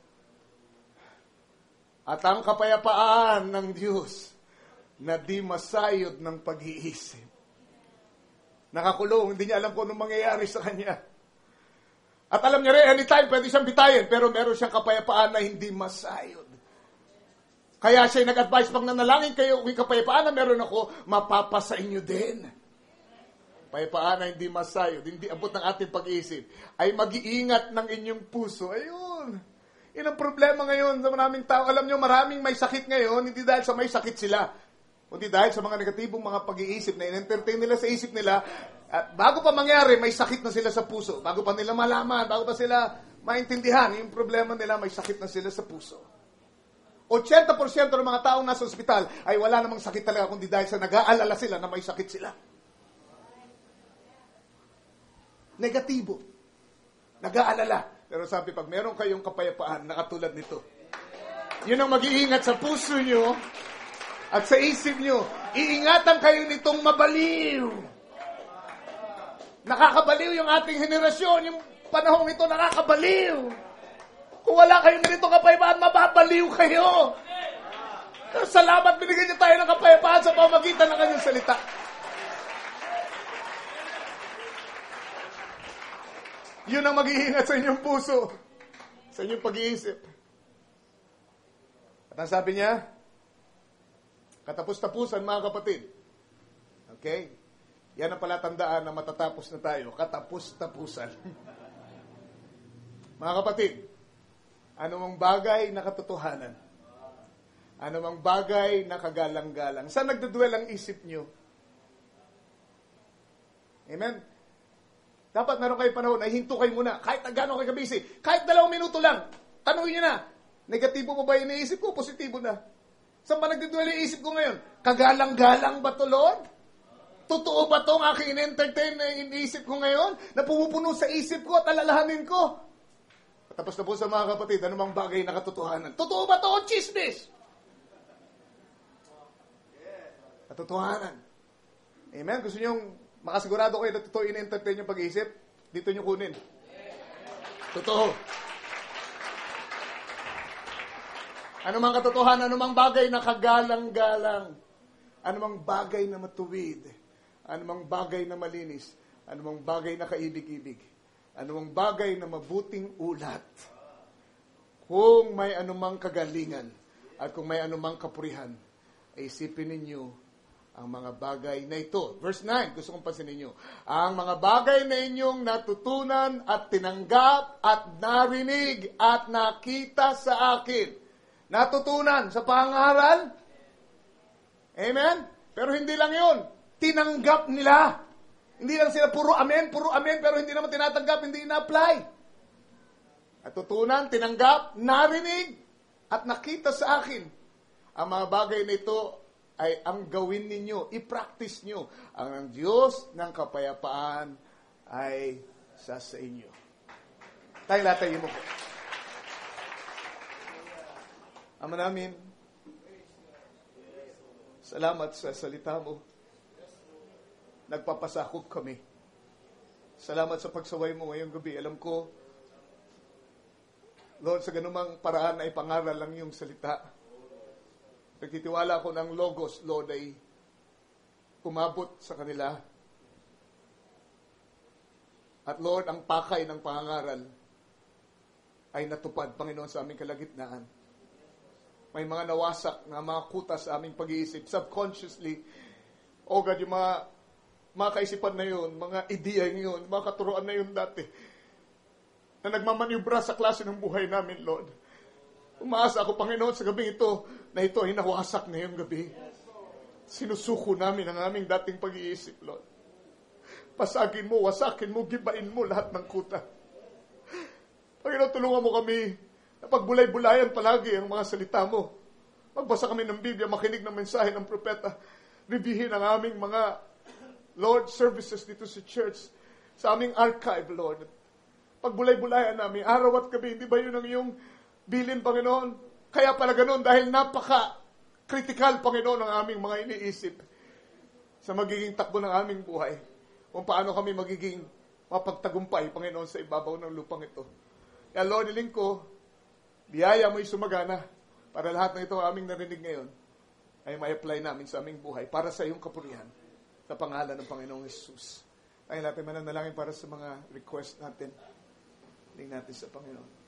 At ang kapayapaan ng Diyos na di masayod ng pag-iisip. Nakakulong, hindi niya alam kung anong mangyayari sa kanya. At alam niya rin, anytime pwede siyang bitayin, pero meron siyang kapayapaan na hindi masayod. Kaya siya nag-advise, pag nanalangin kayo, kung kapayapaan na meron ako, mapapasa inyo din. Kapayapaan na hindi masayod, hindi abot ng ating pag-iisip, ay mag-iingat ng inyong puso. Ayun. Yun ang problema ngayon sa maraming tao. Alam niyo, maraming may sakit ngayon, hindi dahil sa may sakit sila, kundi dahil sa mga negatibong mga pag-iisip na in-entertain nila sa isip nila, at bago pa mangyari, may sakit na sila sa puso. Bago pa nila malaman, bago pa sila maintindihan, yung problema nila, may sakit na sila sa puso. 80% ng mga taong nasa ospital ay wala namang sakit talaga, kundi dahil sa nag-aalala sila na may sakit sila. Negatibo. Nag-aalala. Pero sabi, pag meron kayong kapayapaan na katulad nito, yun ang mag-iingat sa puso nyo at sa isip nyo. Iingatan kayo nitong mabaliw. Nakakabaliw yung ating henerasyon. Yung panahong ito nakakabaliw. Kung wala kayong ganitong kapayapaan, mababaliw kayo. Pero salamat, binigyan niyo tayo ng kapayapaan sa pamagitan ng kanyang salita. Yun ang mag-iingat sa inyong puso, sa inyong pag-iisip. At ang sabi niya, katapos-tapusan mga kapatid. Okay? Yan ang palatandaan na matatapos na tayo. Katapos-tapusan. Mga kapatid, anumang bagay na katotohanan, anumang bagay na kagalang-galang, saan nagdudwell ang isip nyo? Amen? Dapat meron kayo panahon, ay hinto kayo muna. Kahit gano'n kayo kabisi. Kahit 2 minuto lang. Tanungin nyo na, negatibo pa ba yung iniisip ko? Positibo na. Saan ba nagdidwell yung isip ko ngayon? Kagalang-galang ba to, Lord? Totoo ba itong aking in-entertain na iniisip ko ngayon? Na pumupuno sa isip ko at alalahanin ko? Tapos na po sa mga kapatid, anumang bagay na katotohanan. Totoo ba ito o chismis? Katotohanan. Amen? Gusto nyo makasigurado kayo na totoo in-entertain yung pag-iisip? Dito nyo kunin. Totoo. Anumang katotohanan, anumang bagay na kagalang-galang, anumang bagay na matuwid, anumang bagay na malinis, anumang bagay na kaibig-ibig, anumang bagay na mabuting ulat, kung may anumang kagalingan, at kung may anumang kapurihan, ay isipin ninyo ang mga bagay na ito. Verse 9, gusto kong pansinin ninyo. Ang mga bagay na inyong natutunan at tinanggap at narinig at nakita sa akin. Natutunan sa pangaral. Amen? Pero hindi lang yun. Tinanggap nila. Hindi lang sila puro amen, pero hindi naman tinatanggap, hindi ina-apply. Natutunan, tinanggap, narinig, at nakita sa akin. Ang mga bagay na ito ay ang gawin ninyo, i-practice nyo. Ang Diyos ng kapayapaan ay sa inyo. Tayo latayin mo po. Ama namin, salamat sa salita mo. Nagpapasakop kami. Salamat sa pagsaway mo ngayong gabi. Alam ko, Lord, sa ganumang paraan ay pangaral lang yung salita. Nagtitiwala ako ng Logos, Lord, ay umabot sa kanila. At Lord, ang pakay ng pangangaral ay natupad, Panginoon, sa aming kalagitnaan. May mga nawasak na mga kutas sa aming pag-iisip. Subconsciously, oh God, yung mga kaisipan na yun, mga ideya yun, mga katuruan na yun dati, na nagmamaniubra sa klase ng buhay namin, Lord. Umaasa ako, Panginoon, sa gabing ito, na ito ay nawasak na yung gabi. Sinusuko namin ang aming dating pag-iisip, Lord. Pasagin mo, wasakin mo, gibain mo lahat ng kuta. Panginoon, tulungan mo kami na pagbulay-bulayan palagi ang mga salita mo. Magbasa kami ng Biblia, makinig ng mensahe ng propeta, reviewin ang aming mga, Lord, services dito sa church, sa aming archive, Lord. Pagbulay-bulayan namin, araw at gabi, hindi ba yun ang iyong bilin, Panginoon? Kaya pala ganun, dahil napaka-critical, Panginoon, ang aming mga iniisip sa magiging takbo ng aming buhay. Kung paano kami magiging mapagtagumpay, Panginoon, sa ibabaw ng lupang ito. Kaya, Lord, niling ko, biyaya mo'y sumagana para lahat ng ito aming narinig ngayon ay ma-apply namin sa aming buhay para sa iyong kapurihan sa pangalan ng Panginoong Jesus. Tayo natin mananalangin para sa mga request natin. Hiling natin sa Panginoon.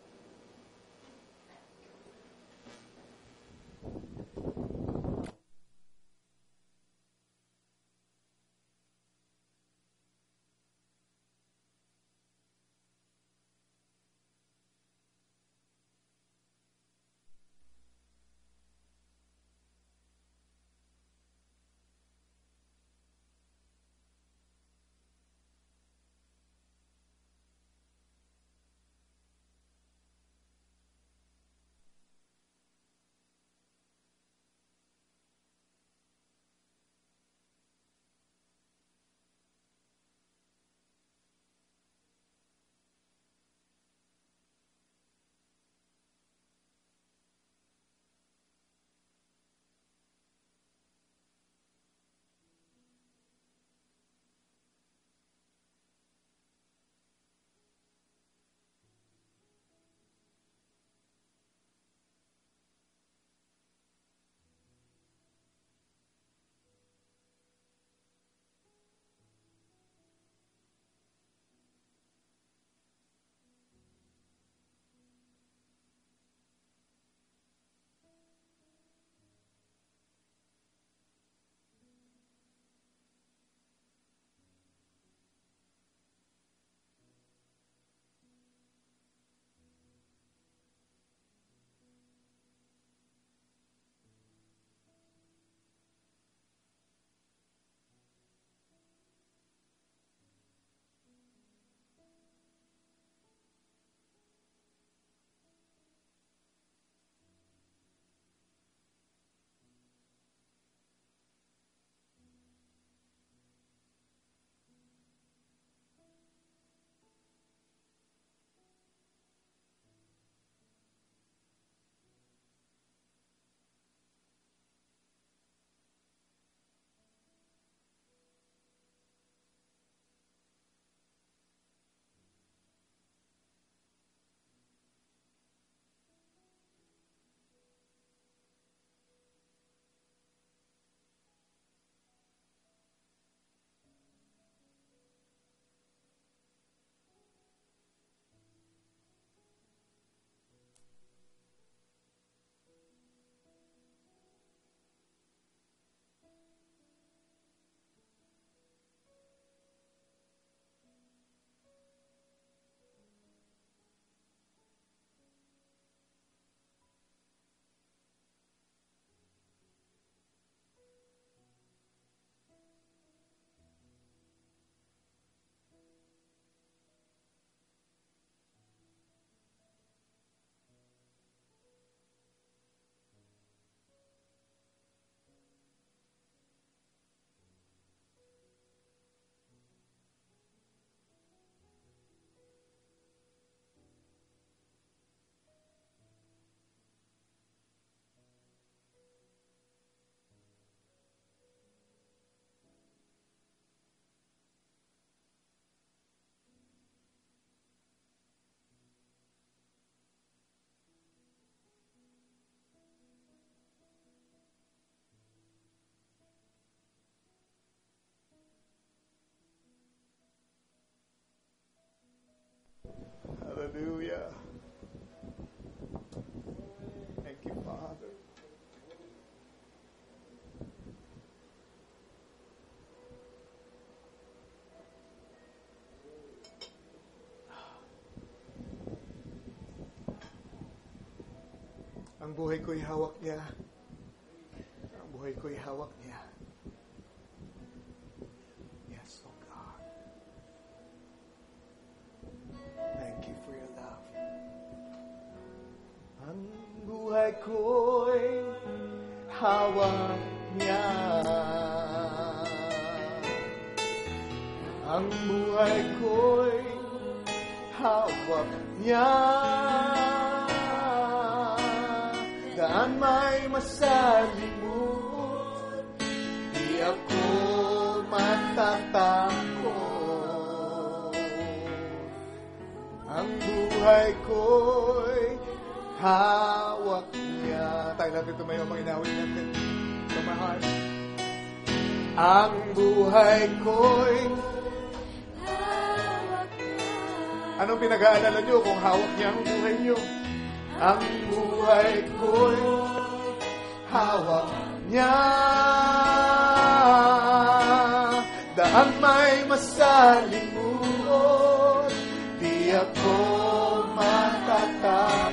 Ang buhay ko'y hawak niya. Ang buhay ko'y hawak niya. Yes, oh God. Thank you for your love. Ang buhay ko'y hawak niya. Ang buhay ko'y hawak niya. Daan may masalimut, di ako matatakot. Ang buhay ko'y hawak niya. Tayo natin tumayo, mga inawin natin. From our heart. Ang buhay ko'y hawak niya. Anong pinag-aalala nyo kung hawak niya ang buhay nyo? Ang buhay ko'y hawak niya. Daan may masalimuot, di ako matatakot.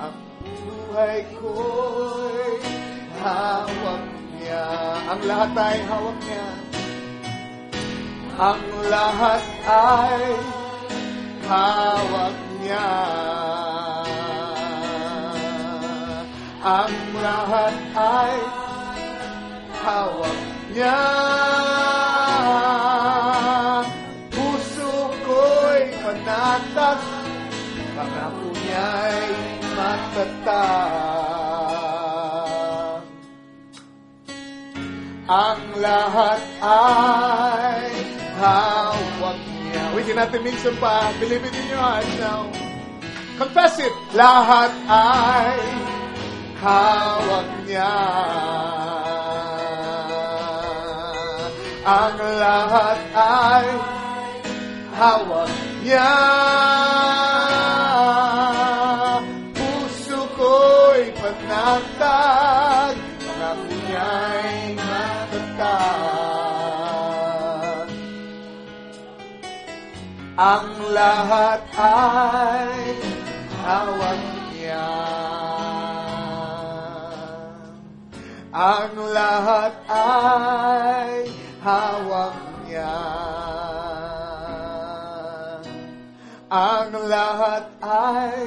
Ang buhay ko'y hawak niya. Ang lahat ay hawak niya. Ang lahat ay hawak niya. Ang lahat ay hawak niya. Puso ko'y panatag, pangako niya'y matatag. Ang lahat ay hawak niya. Ulitin natin minsan pa. Believe it in your heart now. Confess it. Lahat ay hawak niya. Ang lahat ay hawak niya. Puso ko'y panatag, pangako niya'y matatag. Ang lahat ay hawak niya. Ang lahat ay hawak niya. Ang lahat ay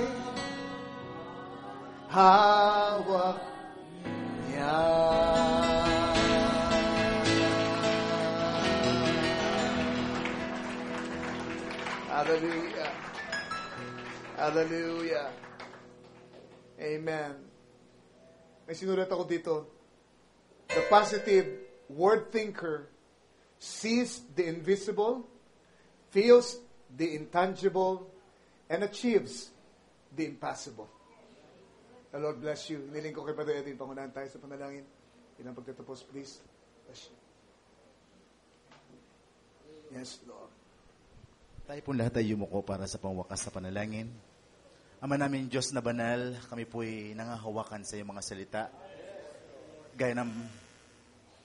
hawak niya. Hallelujah. Hallelujah. Amen. May sinulat ako dito. The positive word thinker sees the invisible, feels the intangible, and achieves the impossible. The Lord bless you. Hiniling ko kay Brother Edwin, pangunahan tayo sa panalangin. Ilang pagtatapos, please. Bless you. Yes, Lord.
Tayo po lahat ay yumuko para sa pangwakas sa panalangin. Ama namin Diyos na banal, kami po'y nangahawakan sa iyong mga salita. Gaya ng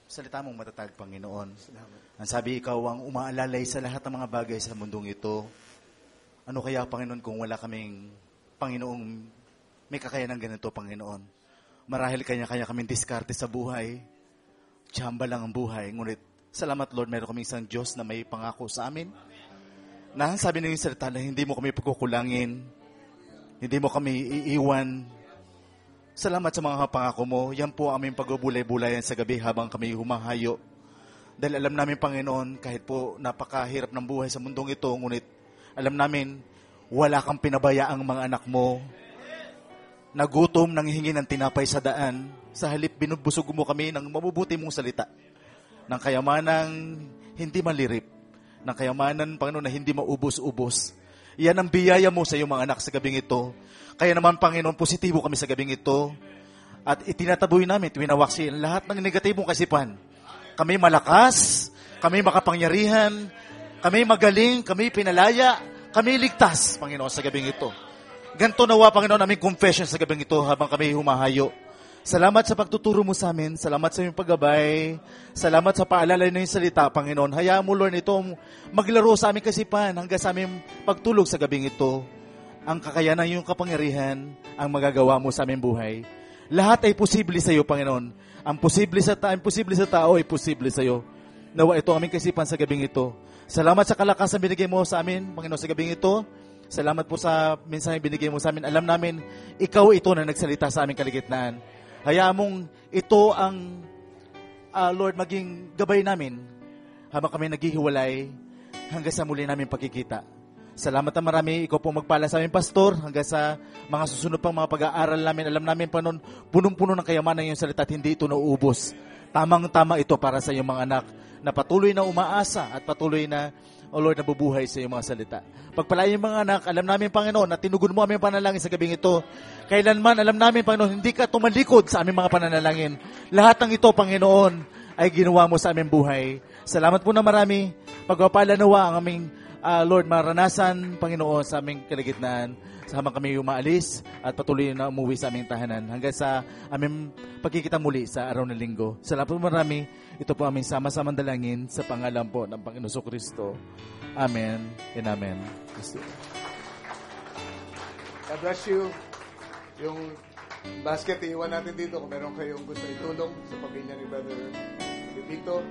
salita mong matatag, Panginoon.
Salamat.
Ang sabi, ikaw ang umaalalay sa lahat ng mga bagay sa mundong ito. Ano kaya, Panginoon, kung wala kaming Panginoong may kakayanan ganito, Panginoon? Marahil kanya-kanya kaming diskarte sa buhay. Tsamba lang ang buhay. Ngunit, salamat, Lord, meron kaming isang Diyos na may pangako sa amin. Na ang sabi ng iyong salita na hindi mo kami pagkukulangin, hindi mo kami iiwan. Salamat sa mga pangako mo. Yan po aming pagbubulay-bulayan sa gabi habang kami humahayo. Dahil alam namin, Panginoon, kahit po napakahirap ng buhay sa mundong ito, ngunit alam namin, wala kang pinabayaang mga anak mo. Nagutom, nanghihingi ng tinapay sa daan. Sa halip, binubusog mo kami ng mabubuti mong salita. Ng kayamanang hindi malirip. Ng kayamanan, Panginoon, na hindi maubos-ubos. Yan ang biyaya mo sa iyong mga anak sa gabing ito. Kaya naman, Panginoon, positibo kami sa gabing ito. At itinataboy namin, winawaksin lahat ng negatibong kasipan. Kami malakas, kami makapangyarihan, kami magaling, kami pinalaya, kami ligtas, Panginoon, sa gabing ito. Ganito nawa, Panginoon, aming confession sa gabing ito habang kami humahayo. Salamat sa pagtuturo mo sa amin. Salamat sa iyong paggabay. Salamat sa paalala ng iyong salita, Panginoon. Hayaan mo, Lord, itong maglaro sa aming kasipan hanggang sa aming pagtulog sa gabing ito. ang kakayanan, yung kapangyarihan, ang magagawa mo sa aming buhay. Lahat ay posible sa iyo, Panginoon. Ang posible sa tao ay posible sa iyo. Nawa ito aming kaisipan sa gabing ito. Salamat sa kalakasan binigay mo sa amin, Panginoon, sa gabing ito. Salamat po sa mensahe binigay mo sa amin. Alam namin, ikaw ito na nagsalita sa aming kaligitnaan. Hayaan mong ito ang, Lord, maging gabay namin habang kami naghihiwalay hanggang sa muli namin pagkikita. Salamat na marami. Ikaw po magpala sa aming pastor hanggang sa mga susunod pang mga pag-aaral namin. Alam namin, Panginoon, punong-puno ng kayamanan yung salita at hindi ito nauubos. Tamang-tama ito para sa iyong mga anak na patuloy na umaasa at patuloy na, O Lord, nabubuhay sa iyong mga salita. Pagpalain yung mga anak, alam namin, Panginoon, na tinugon mo aming panalangin sa gabing ito. Kailanman, alam namin, Panginoon, hindi ka tumalikod sa aming mga pananalangin. Lahat ng ito, Panginoon, ay ginawa mo sa aming buhay. Salamat po na marami. Pagpapala nawa ang aming Lord, maranasan, Panginoon, sa aming kaligitnaan, sa habang kami umaalis at patuloy na umuwi sa aming tahanan hanggang sa aming pagkikita muli sa araw ng linggo. Salamat po marami. Ito po aming sama-samang dalangin sa pangalan po ng Panginoon Kristo. Amen and amen.
God bless you. Yung basket, iiwan natin dito kung meron kayong gusto itulong sa pamilya ni Brother Pepito.